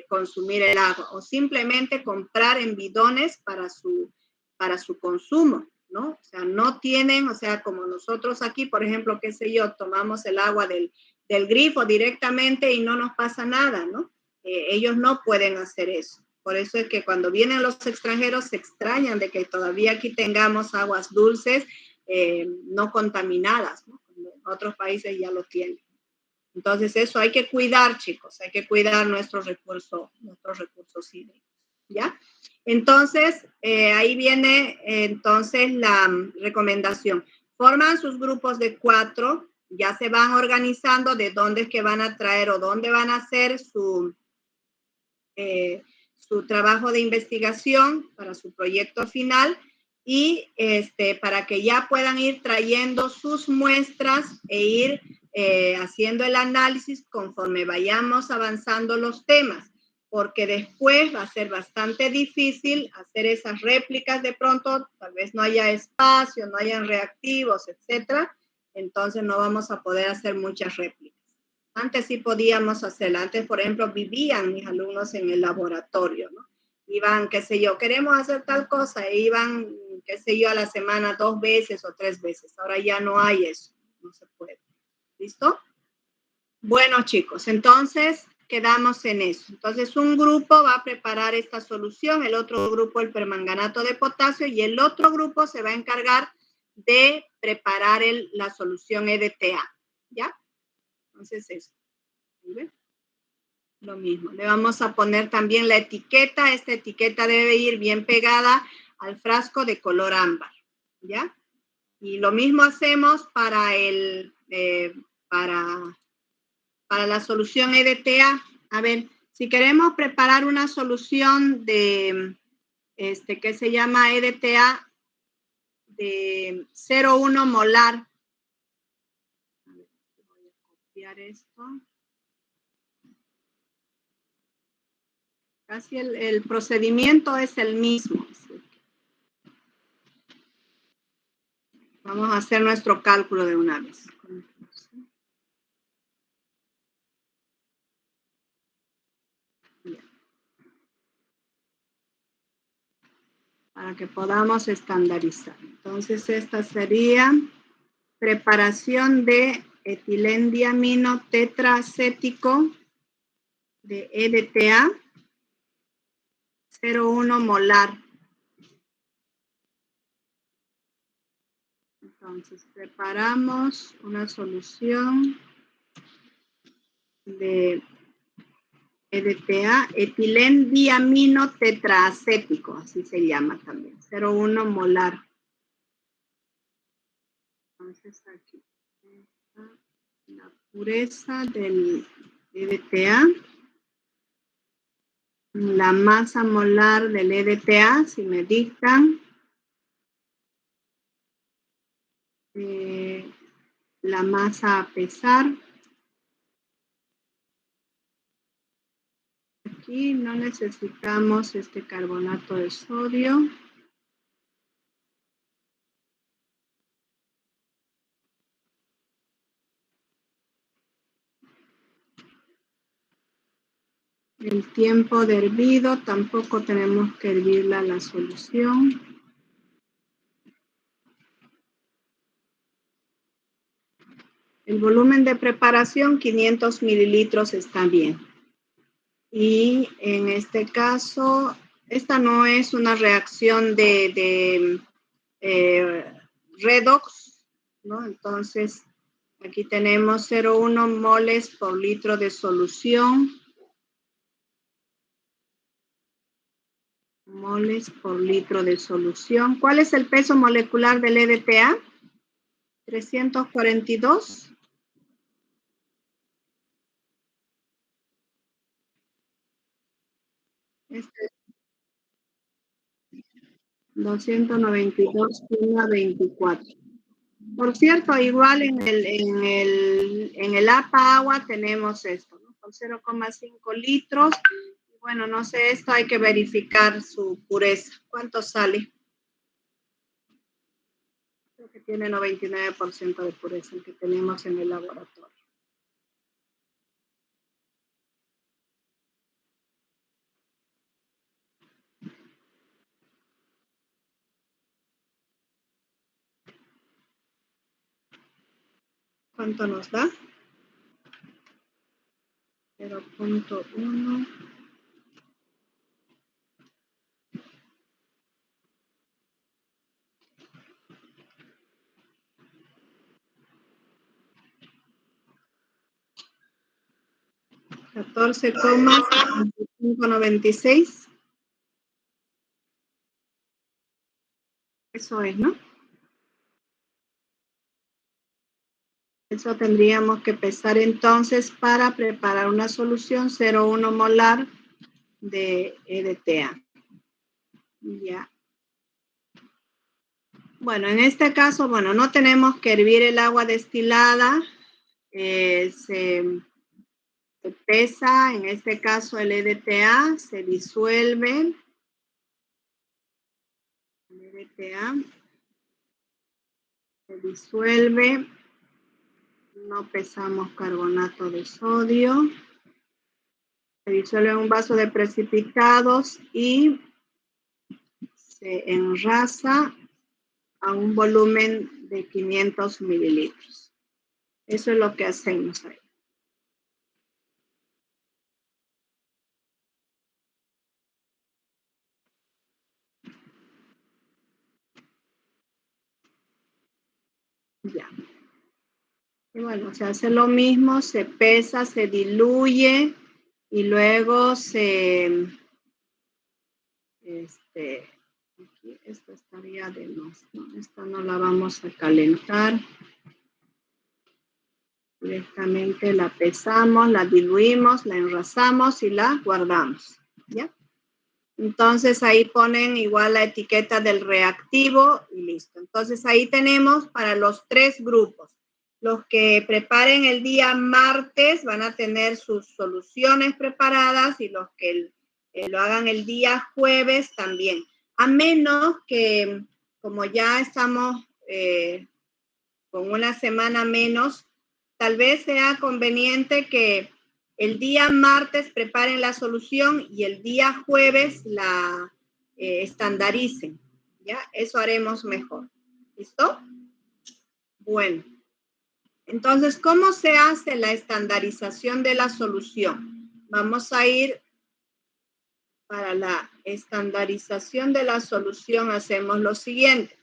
consumir el agua o simplemente comprar en bidones para su consumo, ¿no? O sea, no tienen, o sea, como nosotros aquí, por ejemplo, qué sé yo, tomamos el agua del grifo directamente y no nos pasa nada, ¿no? Ellos no pueden hacer eso. Por eso es que cuando vienen los extranjeros se extrañan de que todavía aquí tengamos aguas dulces no contaminadas, ¿no? En otros países ya lo tienen. Entonces eso hay que cuidar, chicos, hay que cuidar nuestros recursos hídricos, ¿ya? Entonces, ahí viene entonces la recomendación. Forman sus grupos de 4, ya se van organizando de dónde es que van a traer o dónde van a hacer su trabajo de investigación para su proyecto final y para que ya puedan ir trayendo sus muestras e ir haciendo el análisis conforme vayamos avanzando los temas, porque después va a ser bastante difícil hacer esas réplicas de pronto, tal vez no haya espacio, no hayan reactivos, etcétera, entonces no vamos a poder hacer muchas réplicas. Antes sí podíamos hacerla. Antes, por ejemplo, vivían mis alumnos en el laboratorio, ¿no? Iban, qué sé yo, queremos hacer tal cosa, e iban, qué sé yo, a la semana 2 veces o 3 veces. Ahora ya no hay eso, no se puede. ¿Listo? Bueno, chicos, entonces quedamos en eso. Entonces, un grupo va a preparar esta solución, el otro grupo el permanganato de potasio y el otro grupo se va a encargar de preparar la solución EDTA, ¿ya? Entonces, eso. ¿Ven? Lo mismo. Le vamos a poner también la etiqueta. Esta etiqueta debe ir bien pegada al frasco de color ámbar, ¿ya? Y lo mismo hacemos para para la solución EDTA. A ver, si queremos preparar una solución de, que se llama EDTA de 0,1 molar. A ver, voy a copiar esto. Casi el procedimiento es el mismo. Vamos a hacer nuestro cálculo de una vez. Para que podamos estandarizar. Entonces, esta sería preparación de etilendiamino tetraacético de EDTA 0,1 molar. Entonces, preparamos una solución de EDTA, etilendiamino tetraacético, así se llama también, 0,1 molar. Entonces, aquí está la pureza del EDTA. La masa molar del EDTA, si me dictan. La masa a pesar. Aquí no necesitamos este carbonato de sodio. El tiempo de hervido, tampoco tenemos que hervirla la solución. El volumen de preparación, 500 mililitros, está bien. Y en este caso, esta no es una reacción de redox, ¿no? Entonces, aquí tenemos 0,1 moles por litro de solución. Moles por litro de solución. ¿Cuál es el peso molecular del EDTA? 342. Este es 292,24. Por cierto, igual en el APA agua tenemos esto, ¿no? Con 0,5 litros. Bueno, no sé, esto hay que verificar su pureza. ¿Cuánto sale? Creo que tiene 99% de pureza el que tenemos en el laboratorio. ¿Cuánto nos da? 0,1. $14,596. Eso es, ¿no? Eso tendríamos que pesar entonces para preparar una solución 0,1 molar de EDTA. Ya. Bueno, en este caso, bueno, no tenemos que hervir el agua destilada. Se pesa, en este caso el EDTA, se disuelve. El EDTA se disuelve. No pesamos carbonato de sodio. Se disuelve en un vaso de precipitados y se enrasa a un volumen de 500 mililitros. Eso es lo que hacemos ahí. Ya. Y bueno, se hace lo mismo, se pesa, se diluye y luego se... aquí, esta estaría de más, ¿no? Esta no la vamos a calentar. Directamente la pesamos, la diluimos, la enrasamos y la guardamos, ¿ya? Entonces ahí ponen igual la etiqueta del reactivo y listo. Entonces ahí tenemos para los 3 grupos. Los que preparen el día martes van a tener sus soluciones preparadas y los que lo hagan el día jueves también. A menos que, como ya estamos con una semana menos, tal vez sea conveniente que el día martes preparen la solución y el día jueves la estandaricen. ¿Ya? Eso haremos mejor. ¿Listo? Bueno. Entonces, ¿cómo se hace la estandarización de la solución? Vamos a ir para la estandarización de la solución, hacemos lo siguiente.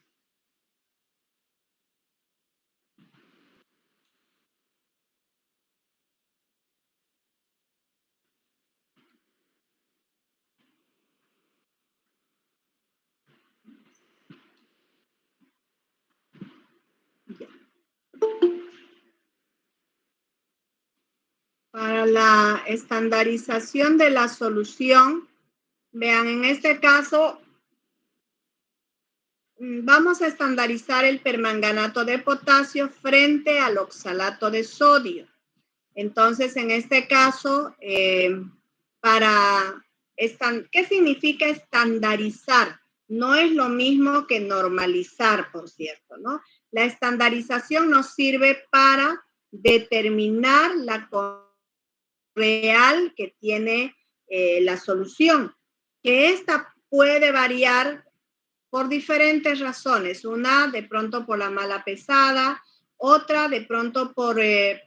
Para la estandarización de la solución, vean, en este caso, vamos a estandarizar el permanganato de potasio frente al oxalato de sodio. Entonces, en este caso, ¿qué significa estandarizar? No es lo mismo que normalizar, por cierto, ¿no? La estandarización nos sirve para determinar la real que tiene la solución, que esta puede variar por diferentes razones. Una, de pronto por la mala pesada, otra, de pronto porque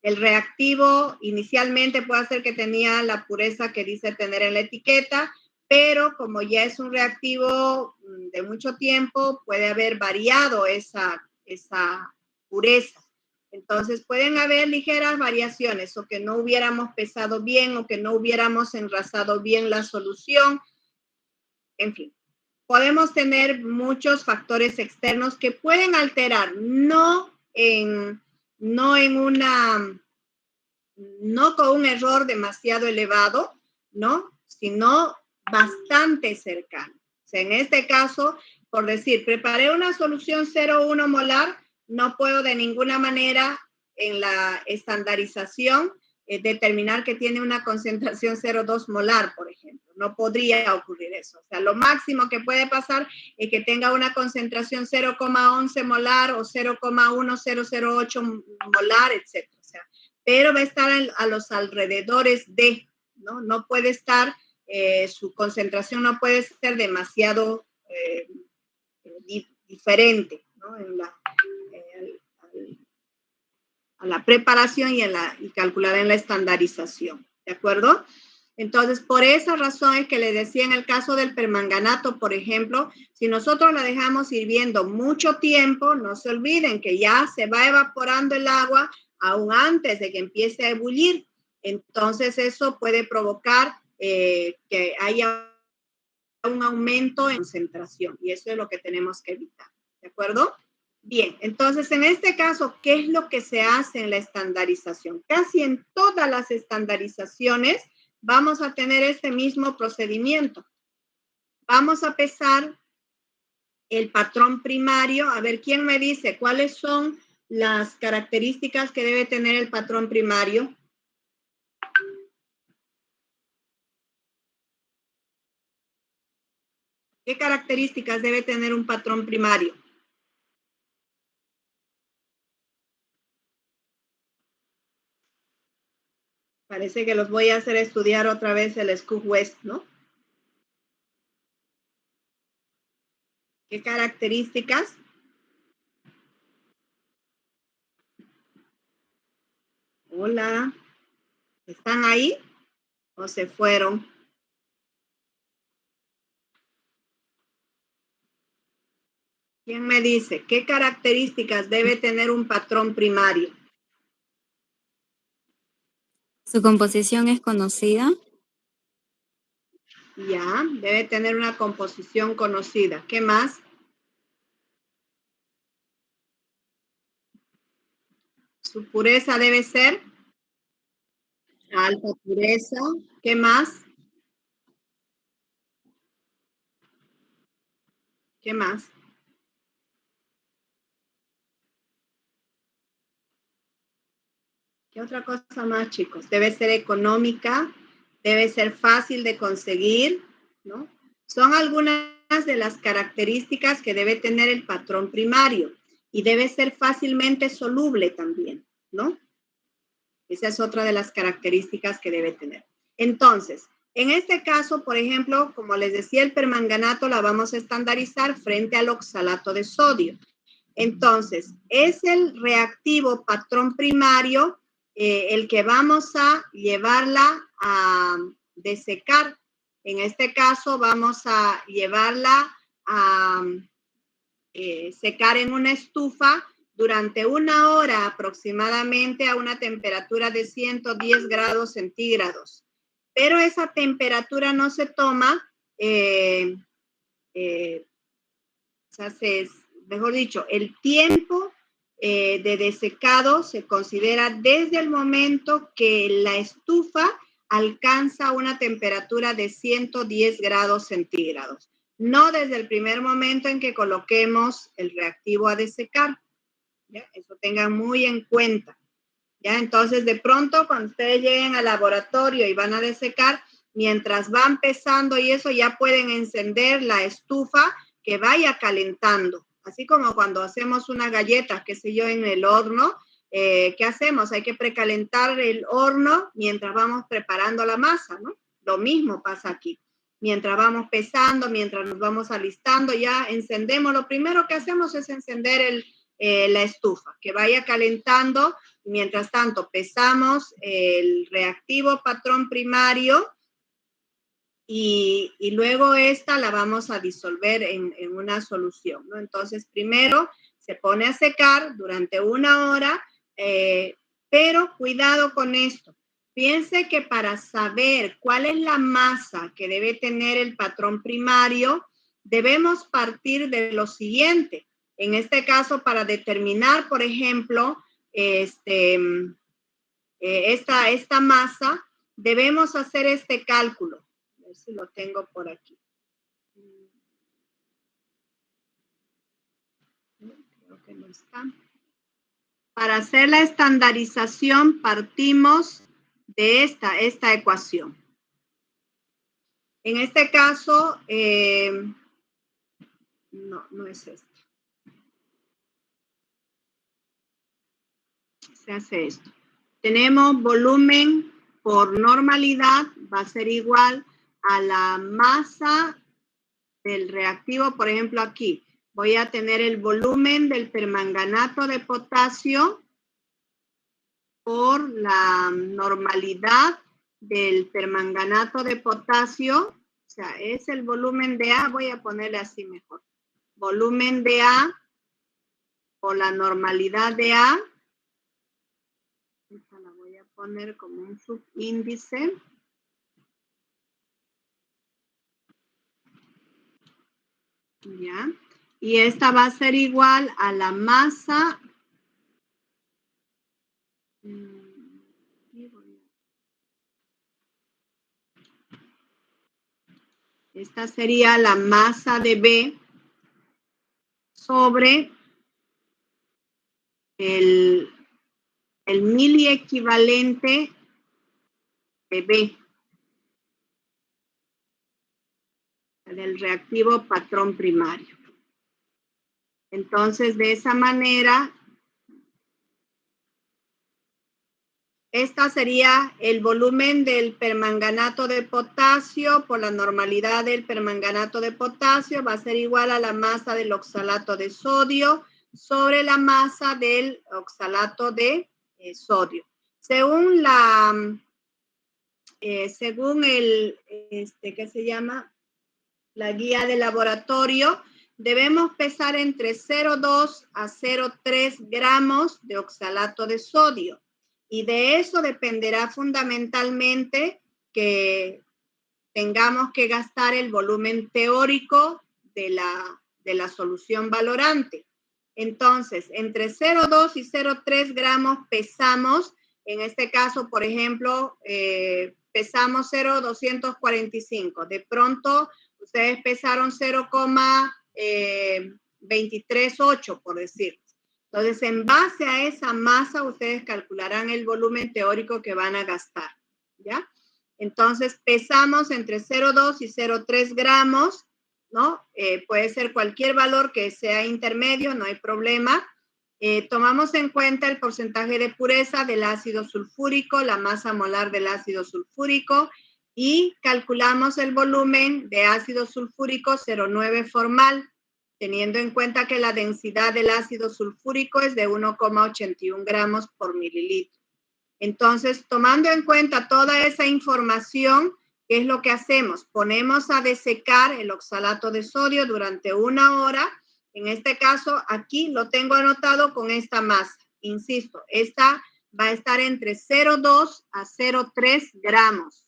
el reactivo inicialmente puede ser que tenía la pureza que dice tener en la etiqueta, pero como ya es un reactivo de mucho tiempo, puede haber variado esa pureza. Entonces pueden haber ligeras variaciones o que no hubiéramos pesado bien o que no hubiéramos enrasado bien la solución. En fin, podemos tener muchos factores externos que pueden alterar, no con un error demasiado elevado, ¿no? Sino bastante cercano. O sea, en este caso, por decir, preparé una solución 0,1 molar, no puedo de ninguna manera en la estandarización determinar que tiene una concentración 0,2 molar, por ejemplo. No podría ocurrir eso. O sea, lo máximo que puede pasar es que tenga una concentración 0,11 molar o 0,1008 molar, etc. O sea, pero va a estar a los alrededores de, ¿no? No puede estar, su concentración no puede ser demasiado diferente, ¿no? A la preparación y calcular en la estandarización, ¿de acuerdo? Entonces, por esa razón es que les decía en el caso del permanganato, por ejemplo, si nosotros la dejamos hirviendo mucho tiempo, no se olviden que ya se va evaporando el agua aún antes de que empiece a ebullir. Entonces, eso puede provocar que haya un aumento en concentración y eso es lo que tenemos que evitar, ¿de acuerdo? Bien, entonces en este caso, ¿qué es lo que se hace en la estandarización? Casi en todas las estandarizaciones vamos a tener este mismo procedimiento. Vamos a pesar el patrón primario. A ver, ¿quién me dice cuáles son las características que debe tener el patrón primario? ¿Qué características debe tener un patrón primario? Parece que los voy a hacer estudiar otra vez el Scoop West, ¿no? ¿Qué características? Hola, ¿están ahí o se fueron? ¿Quién me dice qué características debe tener un patrón primario? Su composición es conocida. Ya, debe tener una composición conocida. ¿Qué más? Su pureza debe ser alta pureza. ¿Qué más? ¿Qué más? ¿Qué otra cosa más, chicos? Debe ser económica, debe ser fácil de conseguir, ¿no? Son algunas de las características que debe tener el patrón primario y debe ser fácilmente soluble también, ¿no? Esa es otra de las características que debe tener. Entonces, en este caso, por ejemplo, como les decía, el permanganato la vamos a estandarizar frente al oxalato de sodio. Entonces, es el reactivo patrón primario el que vamos a llevarla a desecar. En este caso, vamos a llevarla a secar en una estufa durante 1 hora aproximadamente a una temperatura de 110 grados centígrados. Pero esa temperatura no se toma, mejor dicho, el tiempo de desecado se considera desde el momento que la estufa alcanza una temperatura de 110 grados centígrados. No desde el primer momento en que coloquemos el reactivo a desecar. ¿Ya? Eso tengan muy en cuenta. ¿Ya? Entonces, de pronto, cuando ustedes lleguen al laboratorio y van a desecar, mientras van pesando y eso, ya pueden encender la estufa que vaya calentando. Así como cuando hacemos una galleta, qué sé yo, en el horno, ¿qué hacemos? Hay que precalentar el horno mientras vamos preparando la masa, ¿no? Lo mismo pasa aquí. Mientras vamos pesando, mientras nos vamos alistando, ya encendemos. Lo primero que hacemos es encender la estufa, que vaya calentando. Mientras tanto, pesamos el reactivo patrón primario y luego esta la vamos a disolver en una solución, ¿no? Entonces, primero se pone a secar durante 1 hora, pero cuidado con esto. Piense que para saber cuál es la masa que debe tener el patrón primario, debemos partir de lo siguiente. En este caso, para determinar, por ejemplo, esta masa, debemos hacer este cálculo. A ver si lo tengo por aquí. Creo que no está. Para hacer la estandarización, partimos de esta ecuación. En este caso, no es esta. Se hace esto. Tenemos volumen por normalidad, va a ser igual a la masa del reactivo. Por ejemplo, aquí voy a tener el volumen del permanganato de potasio por la normalidad del permanganato de potasio. O sea, es el volumen de A, voy a ponerle así mejor. Volumen de A por la normalidad de A. Esta la voy a poner como un subíndice. ¿Ya? Y esta va a ser igual a la masa. Esta sería la masa de B sobre el miliequivalente de B, del reactivo patrón primario. Entonces, de esa manera, esta sería el volumen del permanganato de potasio por la normalidad del permanganato de potasio, va a ser igual a la masa del oxalato de sodio sobre la masa del oxalato de sodio. Según ¿qué se llama? La guía de laboratorio, debemos pesar entre 0,2 a 0,3 gramos de oxalato de sodio. Y de eso dependerá fundamentalmente que tengamos que gastar el volumen teórico de la solución valorante. Entonces, entre 0,2 y 0,3 gramos pesamos, en este caso, por ejemplo, pesamos 0,245. De pronto, ustedes pesaron 0,238, por decir. Entonces, en base a esa masa, ustedes calcularán el volumen teórico que van a gastar, ¿ya? Entonces, pesamos entre 0,2 y 0,3 gramos, ¿no? Puede ser cualquier valor que sea intermedio, no hay problema. Tomamos en cuenta el porcentaje de pureza del ácido sulfúrico, la masa molar del ácido sulfúrico y calculamos el volumen de ácido sulfúrico 0,9 formal, teniendo en cuenta que la densidad del ácido sulfúrico es de 1,81 gramos por mililitro. Entonces, tomando en cuenta toda esa información, ¿qué es lo que hacemos? Ponemos a desecar el oxalato de sodio durante 1 hora. En este caso, aquí lo tengo anotado con esta masa. Insisto, esta va a estar entre 0,2 a 0,3 gramos.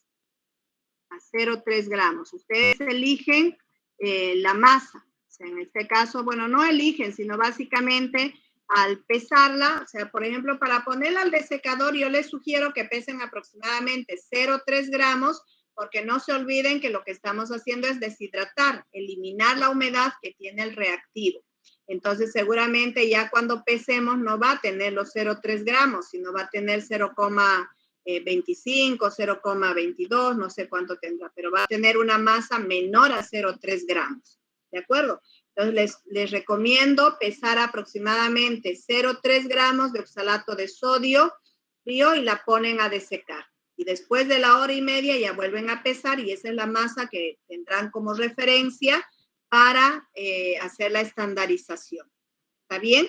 A 0,3 gramos. Ustedes eligen la masa. O sea, en este caso, bueno, no eligen, sino básicamente al pesarla, o sea, por ejemplo, para ponerla al desecador, yo les sugiero que pesen aproximadamente 0,3 gramos, porque no se olviden que lo que estamos haciendo es deshidratar, eliminar la humedad que tiene el reactivo. Entonces, seguramente ya cuando pesemos no va a tener los 0,3 gramos, sino va a tener 0,25, 0,22, no sé cuánto tendrá, pero va a tener una masa menor a 0,3 gramos, ¿de acuerdo? Entonces, les recomiendo pesar aproximadamente 0,3 gramos de oxalato de sodio frío y la ponen a desecar. Y después de la 1h30 ya vuelven a pesar y esa es la masa que tendrán como referencia para hacer la estandarización. ¿Está bien?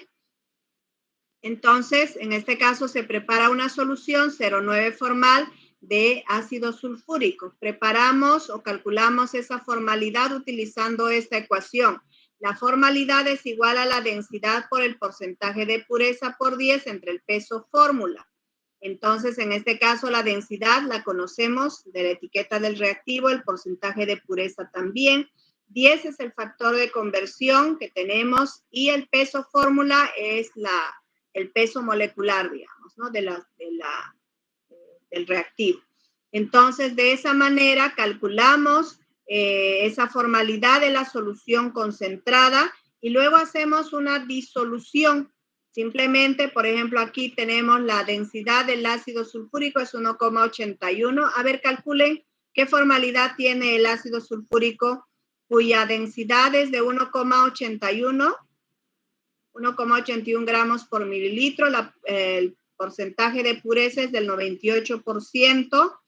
Entonces, en este caso se prepara una solución 0,9 formal de ácido sulfúrico. Preparamos o calculamos esa formalidad utilizando esta ecuación. La formalidad es igual a la densidad por el porcentaje de pureza por 10 entre el peso fórmula. Entonces, en este caso, la densidad la conocemos de la etiqueta del reactivo, el porcentaje de pureza también. 10 es el factor de conversión que tenemos y el peso fórmula es el peso molecular, digamos, ¿no? del reactivo. Entonces, de esa manera calculamos esa formalidad de la solución concentrada y luego hacemos una disolución. Simplemente, por ejemplo, aquí tenemos la densidad del ácido sulfúrico es 1,81. A ver, calculen qué formalidad tiene el ácido sulfúrico cuya densidad es de 1,81 gramos por mililitro. El porcentaje de pureza es del 98%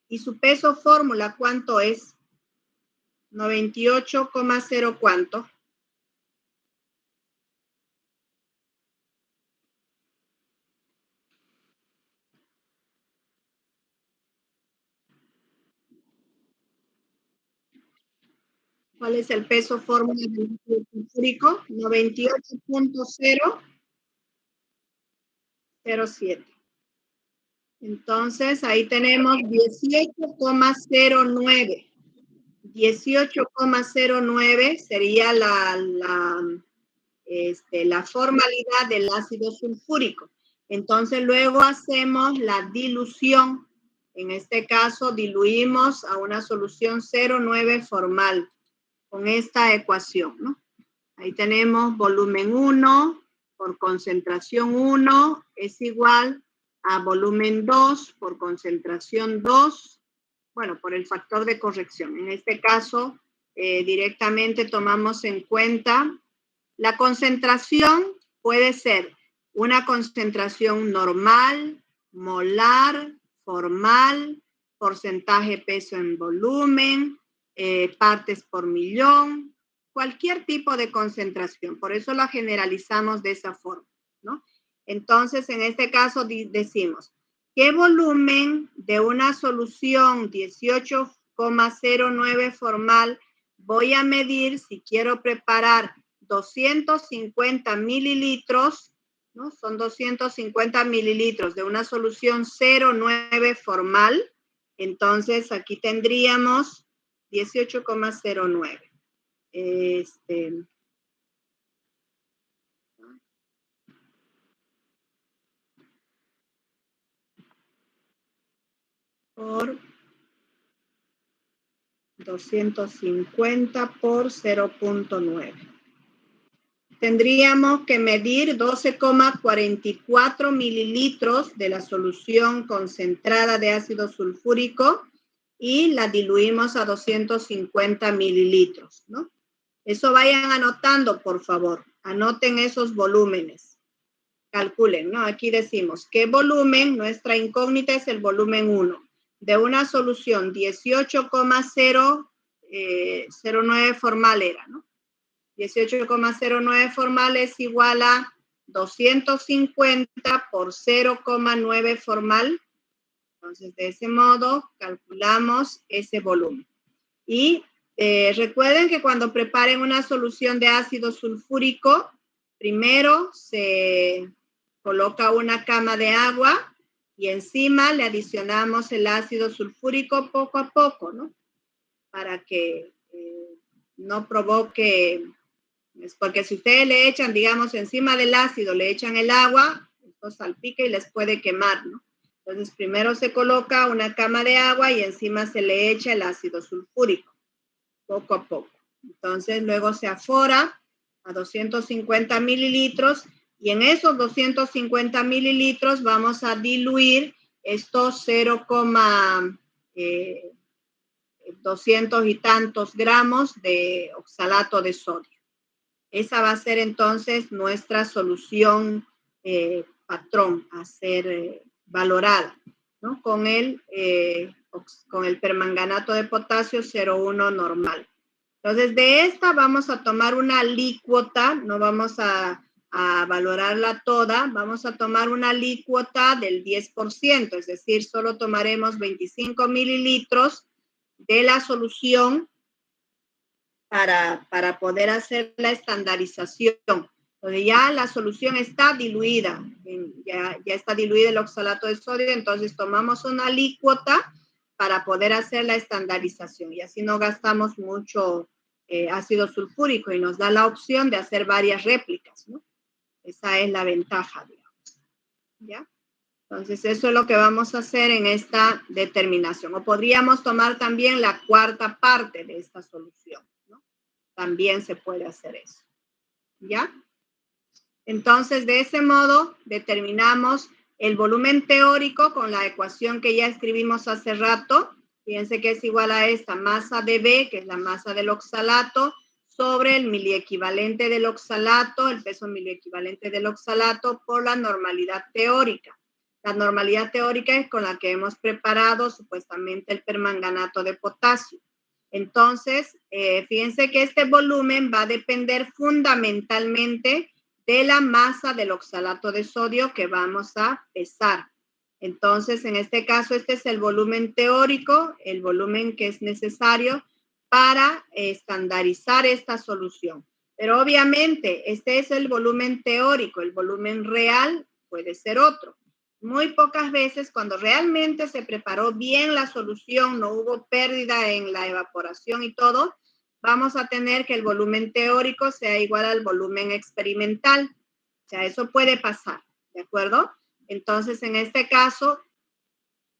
y su peso fórmula, ¿cuánto es? 98,0 ¿cuánto? ¿Cuál es el peso fórmula del ácido sulfúrico? 98,007. Entonces, ahí tenemos 18,09. 18,09 sería la formalidad del ácido sulfúrico. Entonces, luego hacemos la dilución. En este caso, diluimos a una solución 0,9 formal con esta ecuación, ¿no? Ahí tenemos volumen 1 por concentración 1 es igual a volumen 2 por concentración 2, bueno, por el factor de corrección. En este caso, directamente tomamos en cuenta la concentración, puede ser una concentración normal, molar, formal, porcentaje peso en volumen, partes por millón, cualquier tipo de concentración. Por eso la generalizamos de esa forma, ¿no? Entonces, en este caso decimos, ¿qué volumen de una solución 18,09 formal voy a medir si quiero preparar 250 mililitros, ¿no? Son 250 mililitros de una solución 0,9 formal. Entonces, aquí tendríamos 18,09. Por 250 por 0,9. Tendríamos que medir 12,44 mililitros de la solución concentrada de ácido sulfúrico y la diluimos a 250 mililitros, ¿no? Eso vayan anotando, por favor. Anoten esos volúmenes. Calculen, ¿no? Aquí decimos, ¿qué volumen? Nuestra incógnita es el volumen 1. De una solución 18,009 formal era, ¿no? 18,09 formal es igual a 250 por 0,9 formal. Entonces, de ese modo, calculamos ese volumen. Y recuerden que cuando preparen una solución de ácido sulfúrico, primero se coloca una cama de agua y encima le adicionamos el ácido sulfúrico poco a poco, ¿no? Para que no provoque, porque si ustedes le echan, digamos, encima del ácido, le echan el agua, esto salpica y les puede quemar, ¿no? Entonces, primero se coloca una cama de agua y encima se le echa el ácido sulfúrico, poco a poco. Entonces, luego se afora a 250 mililitros y en esos 250 mililitros vamos a diluir estos 200 y tantos gramos de oxalato de sodio. Esa va a ser entonces nuestra solución patrón a ser valorada, ¿no? Con el permanganato de potasio 0,1 normal. Entonces, de esta vamos a tomar una alícuota, no vamos a valorarla toda, vamos a tomar una alícuota del 10%, es decir, solo tomaremos 25 mililitros de la solución para poder hacer la estandarización. Entonces ya la solución está diluida, ya está diluida el oxalato de sodio, entonces tomamos una alícuota para poder hacer la estandarización y así no gastamos mucho ácido sulfúrico y nos da la opción de hacer varias réplicas, ¿no? Esa es la ventaja, digamos. ¿Ya? Entonces eso es lo que vamos a hacer en esta determinación. O podríamos tomar también la cuarta parte de esta solución, ¿no? También se puede hacer eso. ¿Ya? Entonces, de ese modo, determinamos el volumen teórico con la ecuación que ya escribimos hace rato. Fíjense que es igual a esta masa de B, que es la masa del oxalato, sobre el miliequivalente del oxalato, el peso miliequivalente del oxalato por la normalidad teórica. La normalidad teórica es con la que hemos preparado supuestamente el permanganato de potasio. Entonces, fíjense que este volumen va a depender fundamentalmente de la masa del oxalato de sodio que vamos a pesar. Entonces, en este caso, este es el volumen teórico, el volumen que es necesario para estandarizar esta solución. Pero obviamente, este es el volumen teórico, el volumen real puede ser otro. Muy pocas veces, cuando realmente se preparó bien la solución, no hubo pérdida en la evaporación y todo, vamos a tener que el volumen teórico sea igual al volumen experimental. O sea, eso puede pasar, ¿de acuerdo? Entonces, en este caso,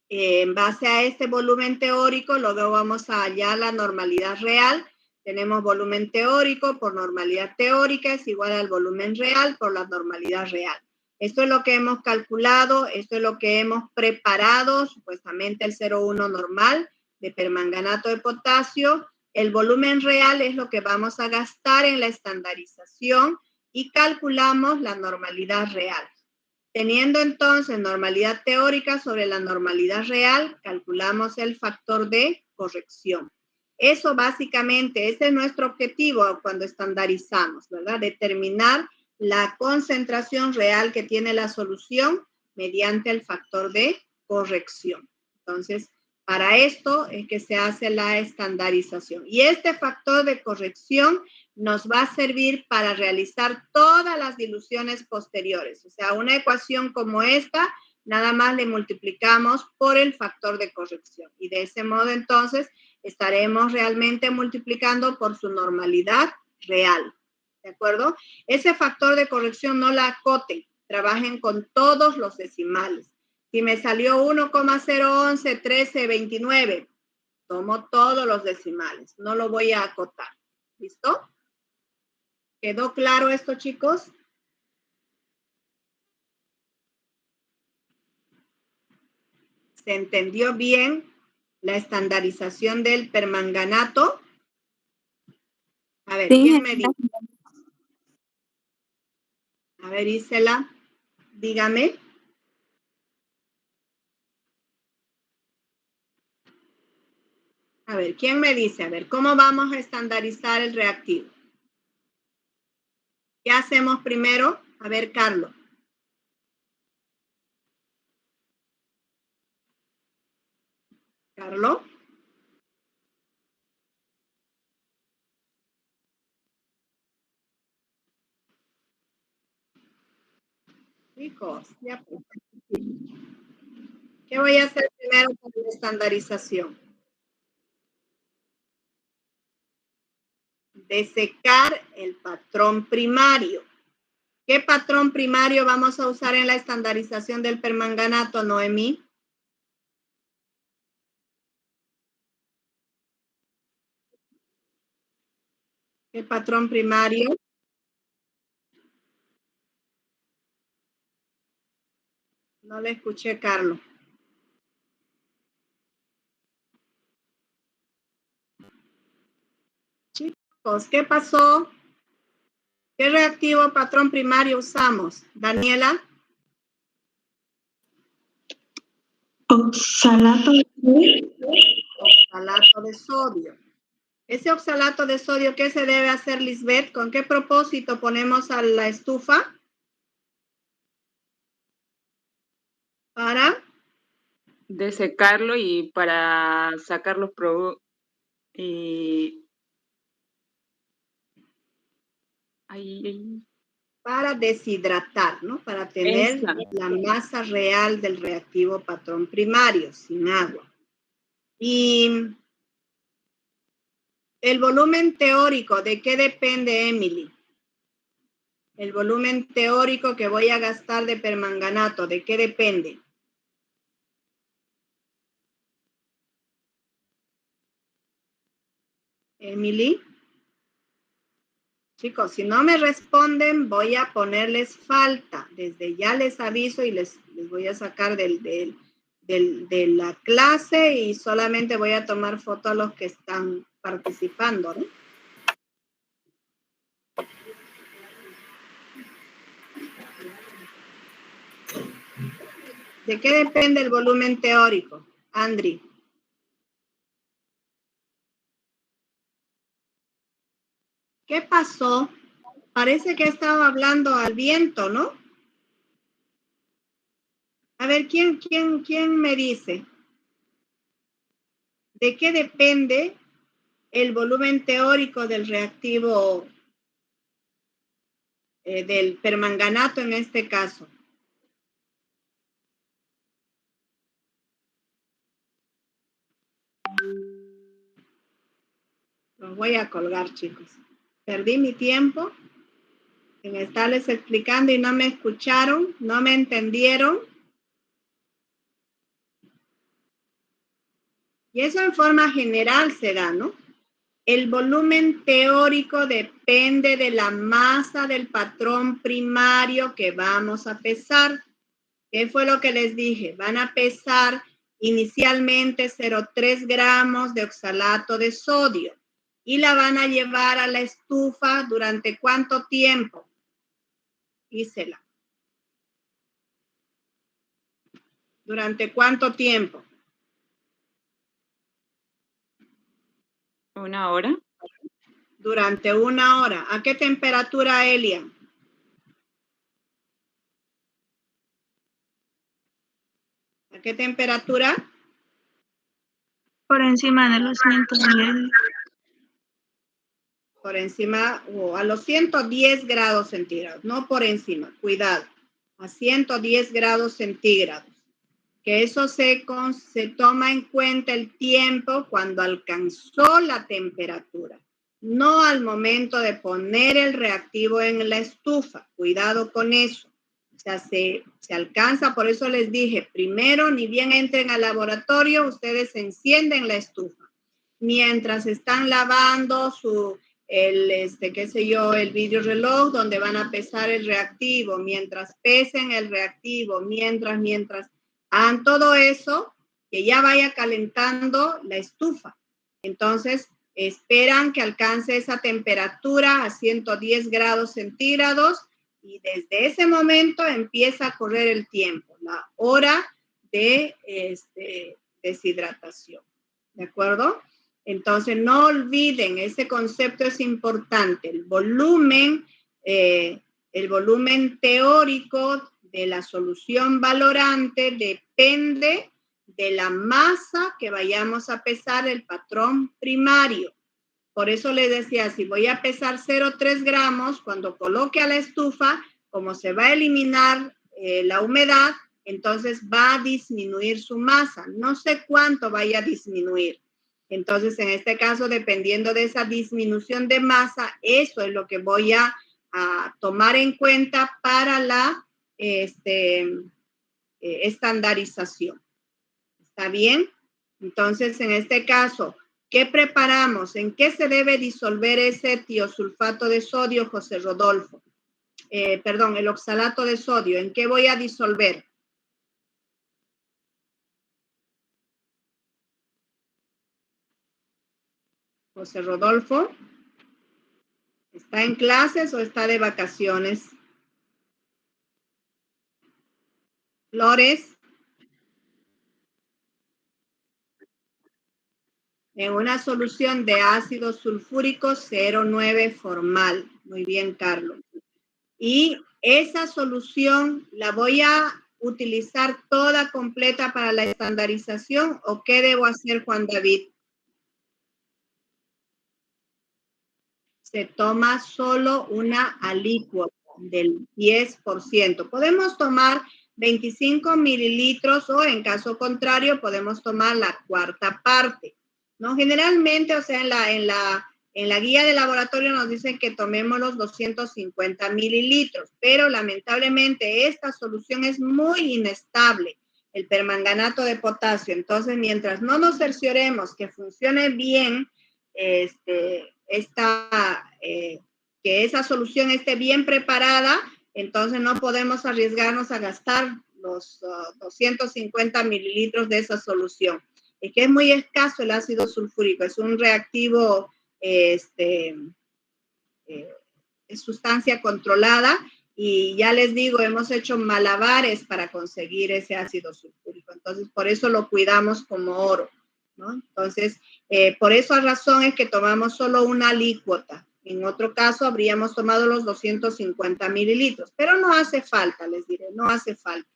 en base a este volumen teórico, luego vamos a hallar la normalidad real. Tenemos volumen teórico por normalidad teórica es igual al volumen real por la normalidad real. Esto es lo que hemos calculado, esto es lo que hemos preparado, supuestamente el 0,1 normal de permanganato de potasio. El volumen real es lo que vamos a gastar en la estandarización y calculamos la normalidad real. Teniendo entonces normalidad teórica sobre la normalidad real, calculamos el factor de corrección. Eso básicamente, ese es nuestro objetivo cuando estandarizamos, ¿verdad? Determinar la concentración real que tiene la solución mediante el factor de corrección. Entonces, para esto es que se hace la estandarización. Y este factor de corrección nos va a servir para realizar todas las diluciones posteriores. O sea, una ecuación como esta, nada más le multiplicamos por el factor de corrección. Y de ese modo, entonces, estaremos realmente multiplicando por su normalidad real. ¿De acuerdo? Ese factor de corrección no la acoten. Trabajen con todos los decimales. Si me salió 1,011,13,29, tomo todos los decimales. No lo voy a acotar. ¿Listo? ¿Quedó claro esto, chicos? ¿Se entendió bien la estandarización del permanganato? A ver, Sí, ¿quién me dice? A ver, Isela, dígame. A ver, ¿quién me dice? A ver, ¿cómo vamos a estandarizar el reactivo? ¿Qué hacemos primero? A ver, Carlos. Carlos. Chicos, ya pues. ¿Qué voy a hacer primero con la estandarización? Desecar el patrón primario. ¿Qué patrón primario vamos a usar en la estandarización del permanganato, Noemí? ¿Qué patrón primario? No le escuché, Carlos. Chicos, ¿qué pasó? ¿Qué reactivo patrón primario usamos? Daniela. Oxalato de sodio. Oxalato de sodio. Ese oxalato de sodio, ¿qué se debe hacer, Lisbeth? ¿Con qué propósito ponemos a la estufa? Para desecarlo y para sacar los productos. para deshidratar, ¿no? Para tener la masa real del reactivo patrón primario, sin agua. Y el volumen teórico, ¿de qué depende, Emily? El volumen teórico que voy a gastar de permanganato, ¿de qué depende? Emily. Chicos, si no me responden, voy a ponerles falta. Desde ya les aviso y les voy a sacar de la clase y solamente voy a tomar foto a los que están participando, ¿no? ¿De qué depende el volumen teórico, Andri? ¿Qué pasó? Parece que estaba hablando al viento, ¿no? A ver, ¿quién me dice? ¿De qué depende el volumen teórico del reactivo, del permanganato en este caso? Los voy a colgar, chicos. Perdí mi tiempo en estarles explicando y no me escucharon, no me entendieron. Y eso en forma general se da, ¿no? El volumen teórico depende de la masa del patrón primario que vamos a pesar. ¿Qué fue lo que les dije? Van a pesar inicialmente 0,3 gramos de oxalato de sodio y la van a llevar a la estufa ¿durante cuánto tiempo? Dísela. ¿Durante cuánto tiempo? 1 hora. Durante 1 hora. ¿A qué temperatura, Elia? ¿A qué temperatura? Por encima de los 110. Por encima o a los 110 grados centígrados, no por encima, cuidado, a 110 grados centígrados. Que eso se toma en cuenta el tiempo cuando alcanzó la temperatura, no al momento de poner el reactivo en la estufa. Cuidado con eso. O sea, se alcanza, por eso les dije, primero, ni bien entren al laboratorio, ustedes encienden la estufa. Mientras están lavando el vidrio reloj donde van a pesar el reactivo, mientras pesen el reactivo, mientras hagan todo eso, que ya vaya calentando la estufa. Entonces, esperan que alcance esa temperatura a 110 grados centígrados y desde ese momento empieza a correr el tiempo, la hora de deshidratación. ¿De acuerdo? Entonces, no olviden, ese concepto es importante. El volumen teórico de la solución valorante depende de la masa que vayamos a pesar el patrón primario. Por eso les decía, si voy a pesar 0,3 gramos, cuando coloque a la estufa, como se va a eliminar la humedad, entonces va a disminuir su masa. No sé cuánto vaya a disminuir. Entonces, en este caso, dependiendo de esa disminución de masa, eso es lo que voy a tomar en cuenta para la estandarización. ¿Está bien? Entonces, en este caso, ¿qué preparamos? ¿En qué se debe disolver ese tiosulfato de sodio, José Rodolfo? Perdón, el oxalato de sodio. ¿En qué voy a disolver? José Rodolfo, ¿está en clases o está de vacaciones? Flores. En una solución de ácido sulfúrico 0,9 formal. Muy bien, Carlos. Y esa solución la voy a utilizar toda completa para la estandarización, ¿o qué debo hacer, Juan David? Se toma solo una alícuota del 10%. Podemos tomar 25 mililitros o en caso contrario podemos tomar la cuarta parte, ¿no? Generalmente, o sea, en la guía de laboratorio nos dicen que tomemos los 250 mililitros, pero lamentablemente esta solución es muy inestable, el permanganato de potasio. Entonces, mientras no nos cercioremos que funcione bien, que esa solución esté bien preparada, entonces no podemos arriesgarnos a gastar los 250 mililitros de esa solución. Es que es muy escaso el ácido sulfúrico, es un reactivo, es sustancia controlada, y ya les digo, hemos hecho malabares para conseguir ese ácido sulfúrico. Entonces, por eso lo cuidamos como oro, ¿no? Entonces, por esa razón es que tomamos solo una alícuota. En otro caso, habríamos tomado los 250 mililitros, pero no hace falta, les diré, no hace falta.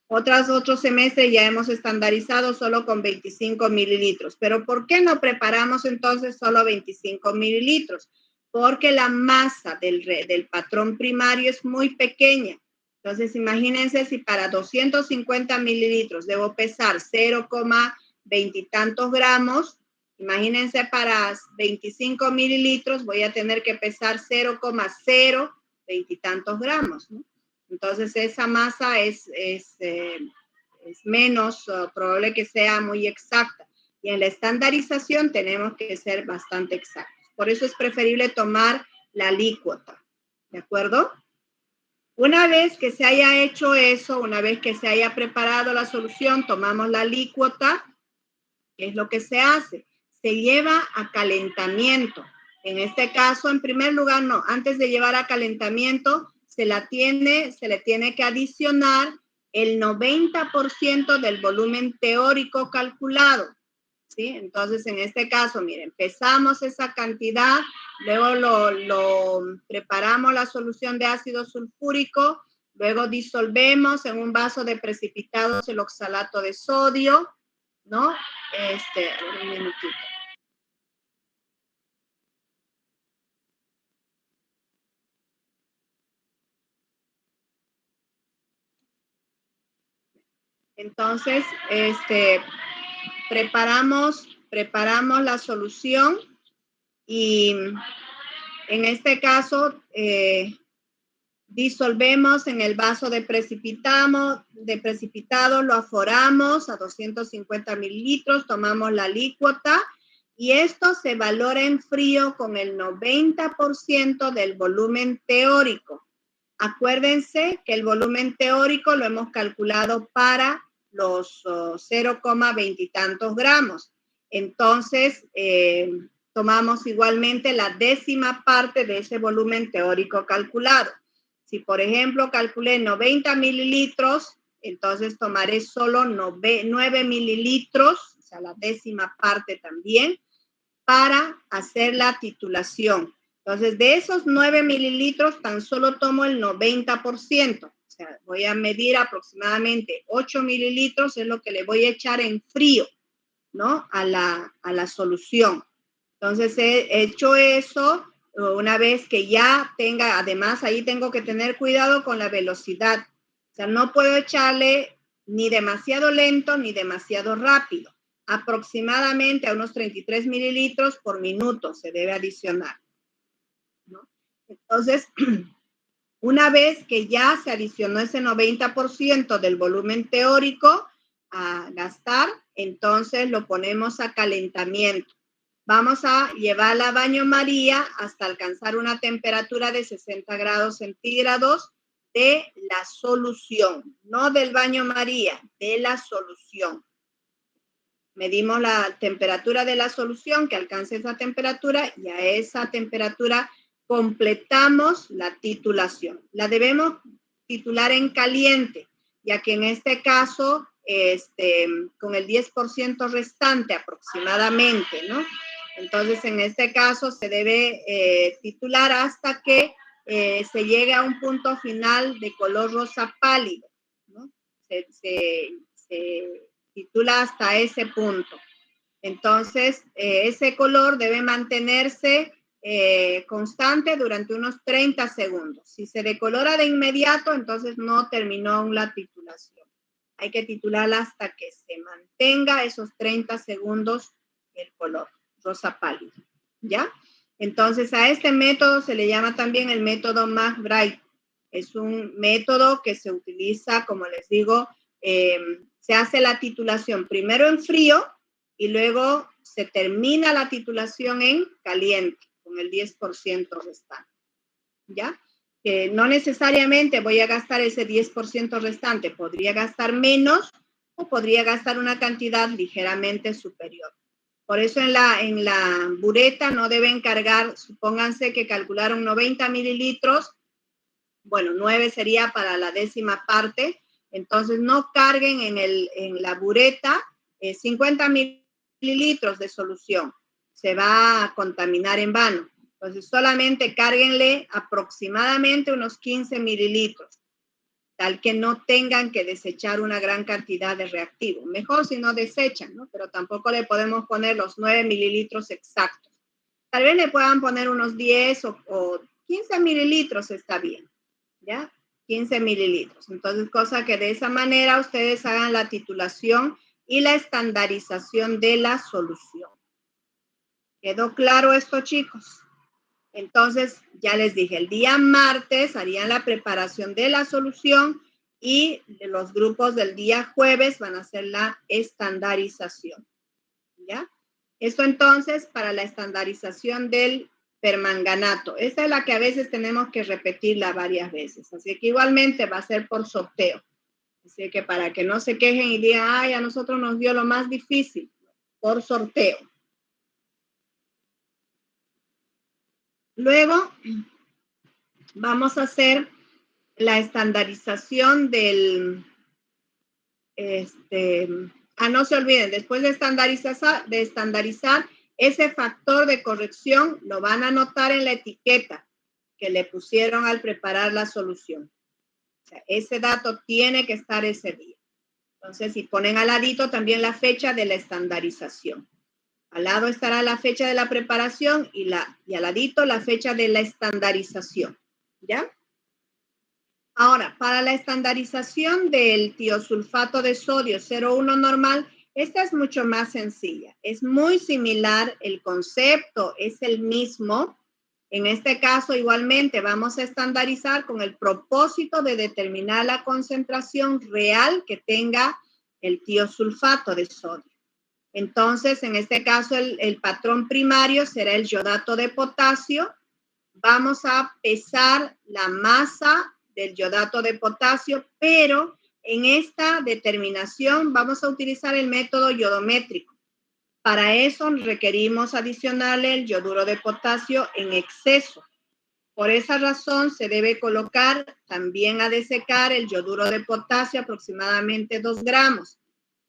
Otro semestre ya hemos estandarizado solo con 25 mililitros. Pero ¿por qué no preparamos entonces solo 25 mililitros? Porque la masa del patrón primario es muy pequeña. Entonces, imagínense si para 250 mililitros debo pesar 0,20 y tantos gramos. Imagínense para 25 mililitros voy a tener que pesar 0,020 y tantos gramos, ¿no? Entonces, esa masa es menos probable que sea muy exacta. Y en la estandarización tenemos que ser bastante exactos. Por eso es preferible tomar la alícuota. ¿De acuerdo? Una vez que se haya hecho eso, una vez que se haya preparado la solución, tomamos la alícuota. ¿Qué es lo que se hace? Se lleva a calentamiento. En este caso, en primer lugar, no. Antes de llevar a calentamiento, se le tiene que adicionar el 90% del volumen teórico calculado, ¿sí? Entonces, en este caso, miren, pesamos esa cantidad, luego preparamos la solución de ácido sulfúrico, luego disolvemos en un vaso de precipitados el oxalato de sodio, ¿no? Un minutito. Entonces, preparamos la solución y en este caso disolvemos en el vaso de precipitado, lo aforamos a 250 mililitros, tomamos la alícuota y esto se valora en frío con el 90% del volumen teórico. Acuérdense que el volumen teórico lo hemos calculado para los 0,20 y tantos gramos. Entonces, tomamos igualmente la décima parte de ese volumen teórico calculado. Si, por ejemplo, calculé 90 mililitros, entonces tomaré solo 9 mililitros, o sea, la décima parte también, para hacer la titulación. Entonces, de esos 9 mililitros, tan solo tomo el 90%. O sea, voy a medir aproximadamente 8 mililitros, es lo que le voy a echar en frío, ¿no? A la solución. Entonces, he hecho eso una vez que ya tenga, además, ahí tengo que tener cuidado con la velocidad. O sea, no puedo echarle ni demasiado lento ni demasiado rápido. Aproximadamente a unos 33 mililitros por minuto se debe adicionar, ¿no? Entonces, una vez que ya se adicionó ese 90% del volumen teórico a gastar, entonces lo ponemos a calentamiento. Vamos a llevarla a baño María hasta alcanzar una temperatura de 60 grados centígrados de la solución, no del baño María, de la solución. Medimos la temperatura de la solución que alcance esa temperatura y a esa temperatura completamos la titulación. La debemos titular en caliente, ya que en este caso, con el 10% restante aproximadamente, ¿no? Entonces, en este caso se debe titular hasta que se llegue a un punto final de color rosa pálido, ¿no? Se titula hasta ese punto. Entonces, ese color debe mantenerse constante durante unos 30 segundos. Si se decolora de inmediato, entonces no terminó aún la titulación. Hay que titularla hasta que se mantenga esos 30 segundos el color rosa pálido, ¿ya? Entonces, a este método se le llama también el método McBride. Es un método que se utiliza, como les digo, se hace la titulación primero en frío y luego se termina la titulación en caliente con el 10% restante, ¿ya? No necesariamente voy a gastar ese 10% restante, podría gastar menos o podría gastar una cantidad ligeramente superior. Por eso en la bureta no deben cargar, supónganse que calcularon 90 mililitros, bueno, 9 sería para la décima parte, entonces no carguen en la bureta 50 mililitros de solución, se va a contaminar en vano. Entonces solamente cárguenle aproximadamente unos 15 mililitros, tal que no tengan que desechar una gran cantidad de reactivo. Mejor si no desechan, ¿no? Pero tampoco le podemos poner los 9 mililitros exactos. Tal vez le puedan poner unos 10 o 15 mililitros, está bien, ¿ya? 15 mililitros. Entonces, cosa que de esa manera ustedes hagan la titulación y la estandarización de la solución. ¿Quedó claro esto, chicos? Entonces, ya les dije, el día martes harían la preparación de la solución y los grupos del día jueves van a hacer la estandarización, ¿ya? Esto entonces para la estandarización del permanganato. Esta es la que a veces tenemos que repetirla varias veces, así que igualmente va a ser por sorteo. Así que para que no se quejen y digan, ay, a nosotros nos dio lo más difícil, por sorteo. Luego vamos a hacer la estandarización del, no se olviden, después de estandarizar, ese factor de corrección lo van a anotar en la etiqueta que le pusieron al preparar la solución. O sea, ese dato tiene que estar ese día. Entonces, si ponen al ladito también la fecha de la estandarización. Al lado estará la fecha de la preparación y al ladito la fecha de la estandarización, ¿ya? Ahora, para la estandarización del tiosulfato de sodio 0,1 normal, esta es mucho más sencilla. Es muy similar, el concepto es el mismo. En este caso, igualmente, vamos a estandarizar con el propósito de determinar la concentración real que tenga el tiosulfato de sodio. Entonces, en este caso, el patrón primario será el iodato de potasio. Vamos a pesar la masa del iodato de potasio, pero En esta determinación vamos a utilizar el método yodométrico. Para eso requerimos adicionarle el yoduro de potasio en exceso. Por esa razón se debe colocar también a desecar el yoduro de potasio aproximadamente 2 gramos.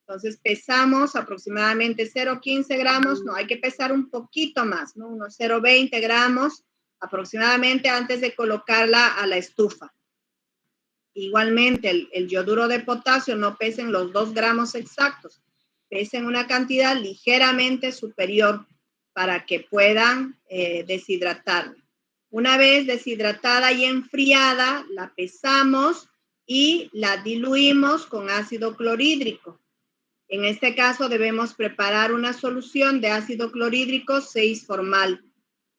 Entonces pesamos aproximadamente 0,15 gramos, no, hay que pesar un poquito más, ¿no? Unos 0,20 gramos aproximadamente antes de colocarla a la estufa. Igualmente el yoduro de potasio no pesa en los 2 gramos exactos, pesa en una cantidad ligeramente superior para que puedan deshidratarla. Una vez deshidratada y enfriada, la pesamos y la diluimos con ácido clorhídrico. En este caso debemos preparar una solución de ácido clorhídrico 6-formal,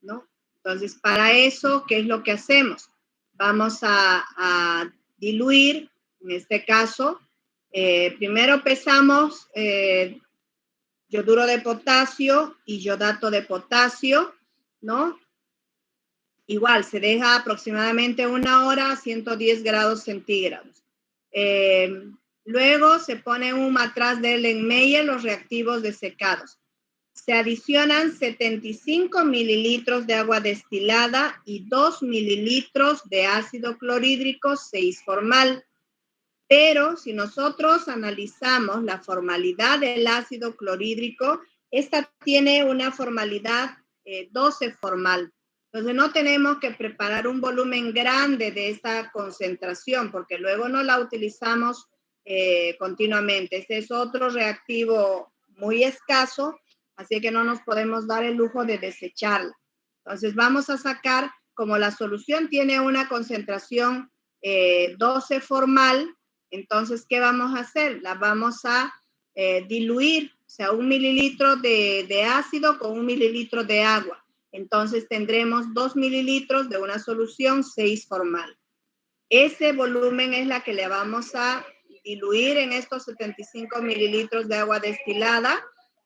¿no? Entonces, para eso, ¿qué es lo que hacemos? Vamos a diluir, en este caso, primero pesamos yoduro de potasio y yodato de potasio, ¿no? Igual, se deja aproximadamente 1 hora a 110 grados centígrados. Luego se pone un matraz de Erlenmeyer los reactivos desecados. Se adicionan 75 mililitros de agua destilada y 2 mililitros de ácido clorhídrico 6-formal. Pero si nosotros analizamos la formalidad del ácido clorhídrico, esta tiene una formalidad 12-formal. Entonces no tenemos que preparar un volumen grande de esta concentración porque luego no la utilizamos continuamente. Este es otro reactivo muy escaso, así que no nos podemos dar el lujo de desecharla. Entonces vamos a sacar, como la solución tiene una concentración 12-formal, entonces, ¿qué vamos a hacer? La vamos a diluir, o sea, 1 mililitro de ácido con 1 mililitro de agua. Entonces, tendremos 2 mililitros de una solución 6-formal. Ese volumen es la que le vamos a diluir en estos 75 mililitros de agua destilada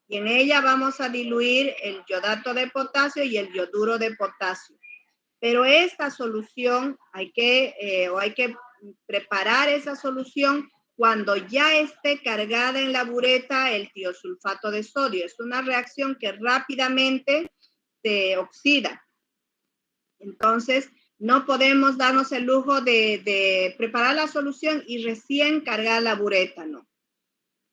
y en ella vamos a diluir el yodato de potasio y el yoduro de potasio. Pero esta solución hay que preparar esa solución cuando ya esté cargada en la bureta el tiosulfato de sodio. Es una reacción que rápidamente se oxida. Entonces, no podemos darnos el lujo de preparar la solución y recién cargar la bureta, no.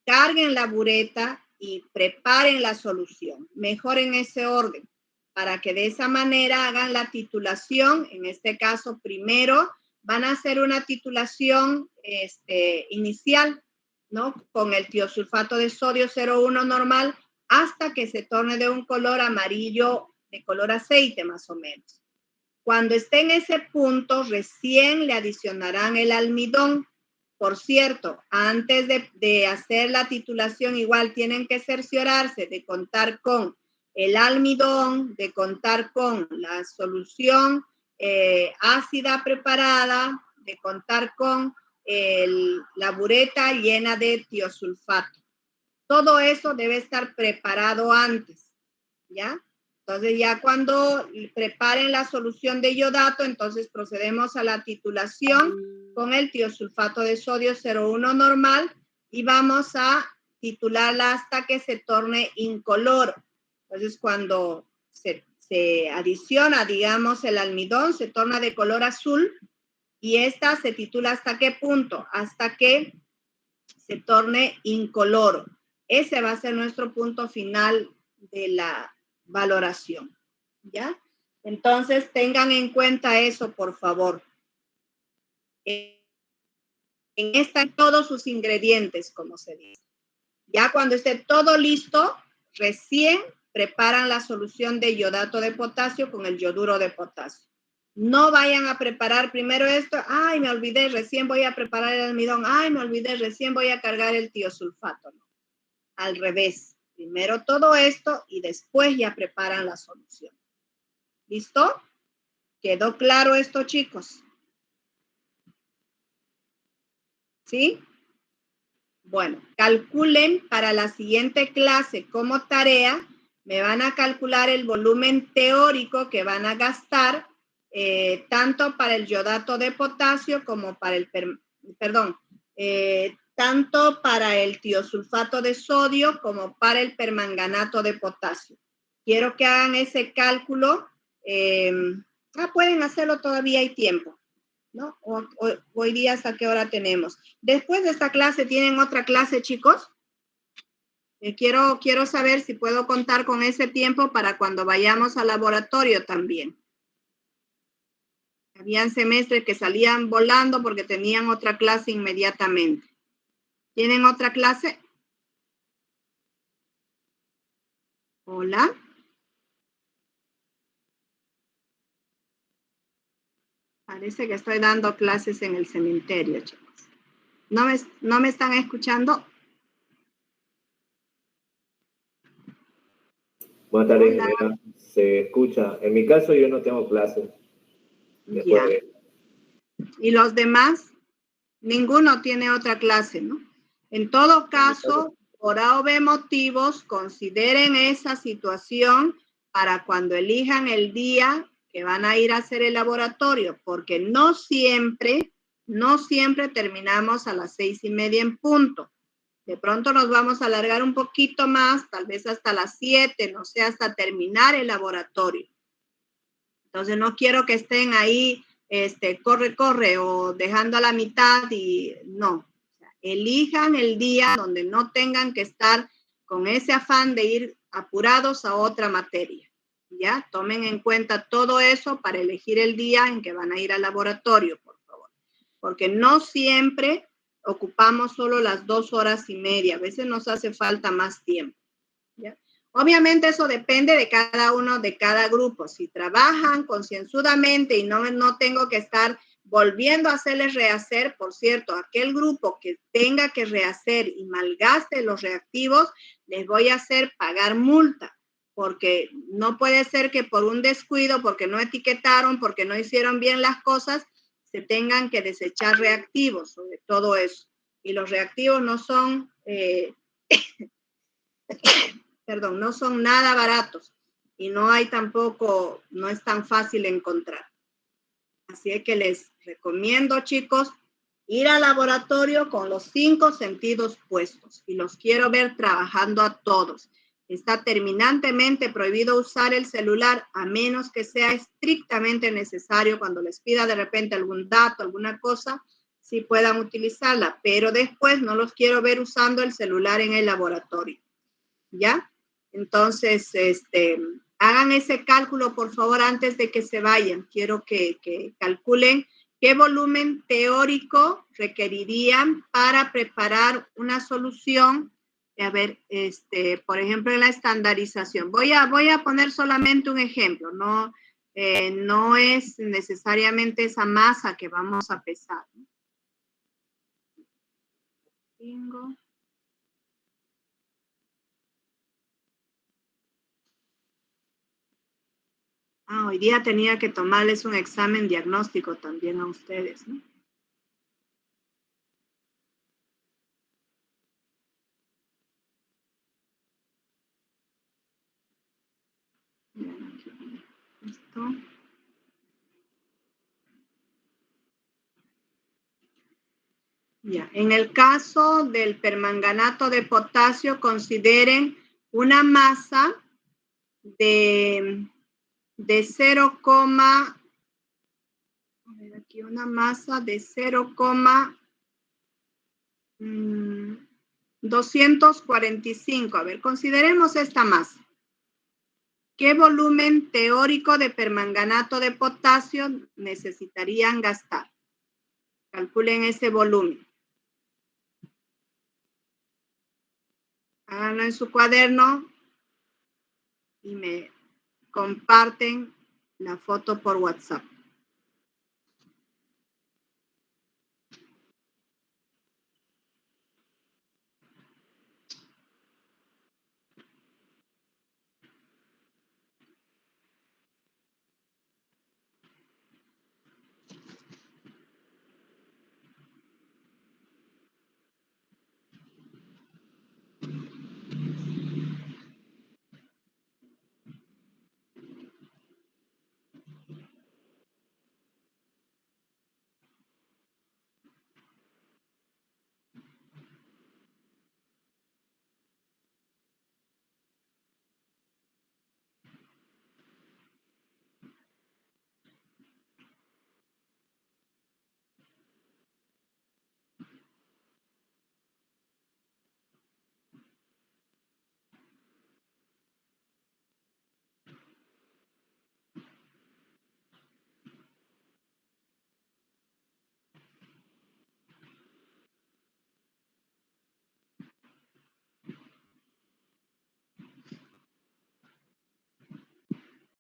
Carguen la bureta y preparen la solución. Mejor en ese orden, para que de esa manera hagan la titulación. En este caso, primero van a hacer una titulación inicial, ¿no? Con el tiosulfato de sodio 0,1 normal hasta que se torne de un color amarillo, de color aceite más o menos. Cuando esté en ese punto, recién le adicionarán el almidón. Por cierto, antes de hacer la titulación, igual tienen que cerciorarse de contar con el almidón, de contar con la solución ácida preparada, de contar con la bureta llena de tiosulfato. Todo eso debe estar preparado antes, ¿ya? Entonces ya cuando preparen la solución de yodato, entonces procedemos a la titulación con el tiosulfato de sodio 0,1 normal y vamos a titularla hasta que se torne incoloro. Entonces cuando se adiciona, digamos, el almidón, se torna de color azul y esta se titula ¿hasta qué punto? Hasta que se torne incoloro. Ese va a ser nuestro punto final de la valoración, ¿ya? Entonces, tengan en cuenta eso, por favor. En esta todos sus ingredientes, como se dice. Ya cuando esté todo listo, recién preparan la solución de yodato de potasio con el yoduro de potasio. No vayan a preparar primero esto. Ay, me olvidé, recién voy a preparar el almidón. Ay, me olvidé, recién voy a cargar el tiosulfato. No. Al revés. Primero todo esto y después ya preparan la solución. ¿Listo? ¿Quedó claro esto, chicos? ¿Sí? Bueno, calculen para la siguiente clase como tarea, me van a calcular el volumen teórico que van a gastar tanto para el yodato de potasio como para el, tanto para el tiosulfato de sodio como para el permanganato de potasio. Quiero que hagan ese cálculo. Pueden hacerlo, todavía hay tiempo, ¿no? Hoy día, ¿hasta qué hora tenemos? Después de esta clase, ¿tienen otra clase, chicos? Quiero saber si puedo contar con ese tiempo para cuando vayamos al laboratorio también. Habían semestres que salían volando porque tenían otra clase inmediatamente. ¿Tienen otra clase? Hola. Parece que estoy dando clases en el cementerio, chicos. ¿No me están escuchando? Buenas tardes, ingeniera. Se escucha. En mi caso, yo no tengo clases. Ya. ¿Y los demás? Ninguno tiene otra clase, ¿no? En todo caso, por A o B motivos, consideren esa situación para cuando elijan el día que van a ir a hacer el laboratorio, porque no siempre terminamos a las 6:30 en punto. De pronto nos vamos a alargar un poquito más, tal vez hasta las 7, no sé, hasta terminar el laboratorio. Entonces no quiero que estén ahí, corre, o dejando a la mitad y no. O sea, elijan el día donde no tengan que estar con ese afán de ir apurados a otra materia. ¿Ya? Tomen en cuenta todo eso para elegir el día en que van a ir al laboratorio, por favor. Porque no siempre ocupamos solo las 2:30, a veces nos hace falta más tiempo. ¿Ya? Obviamente eso depende de cada uno, de cada grupo. Si trabajan concienzudamente y no tengo que estar volviendo a hacerles rehacer, por cierto, aquel grupo que tenga que rehacer y malgaste los reactivos, les voy a hacer pagar multa, porque no puede ser que por un descuido, porque no etiquetaron, porque no hicieron bien las cosas, se tengan que desechar reactivos, sobre todo eso. Y los reactivos no son, no son nada baratos y no hay tampoco, no es tan fácil encontrar. Así es que les recomiendo, chicos, ir al laboratorio con los 5 sentidos puestos y los quiero ver trabajando a todos. Está terminantemente prohibido usar el celular a menos que sea estrictamente necesario. Cuando les pida de repente algún dato, alguna cosa, sí puedan utilizarla, pero después no los quiero ver usando el celular en el laboratorio. ¿Ya? Entonces, hagan ese cálculo, por favor, antes de que se vayan. Quiero que calculen qué volumen teórico requerirían para preparar una solución. A ver, por ejemplo, en la estandarización. Voy a poner solamente un ejemplo, no es necesariamente esa masa que vamos a pesar. Tengo. Hoy día tenía que tomarles un examen diagnóstico también a ustedes, ¿no? Esto. Ya. En el caso del permanganato de potasio, consideren una masa de 0, a ver aquí, una masa de 0,245. A ver, consideremos esta masa. ¿Qué volumen teórico de permanganato de potasio necesitarían gastar? Calculen ese volumen. Háganlo en su cuaderno y me comparten la foto por WhatsApp.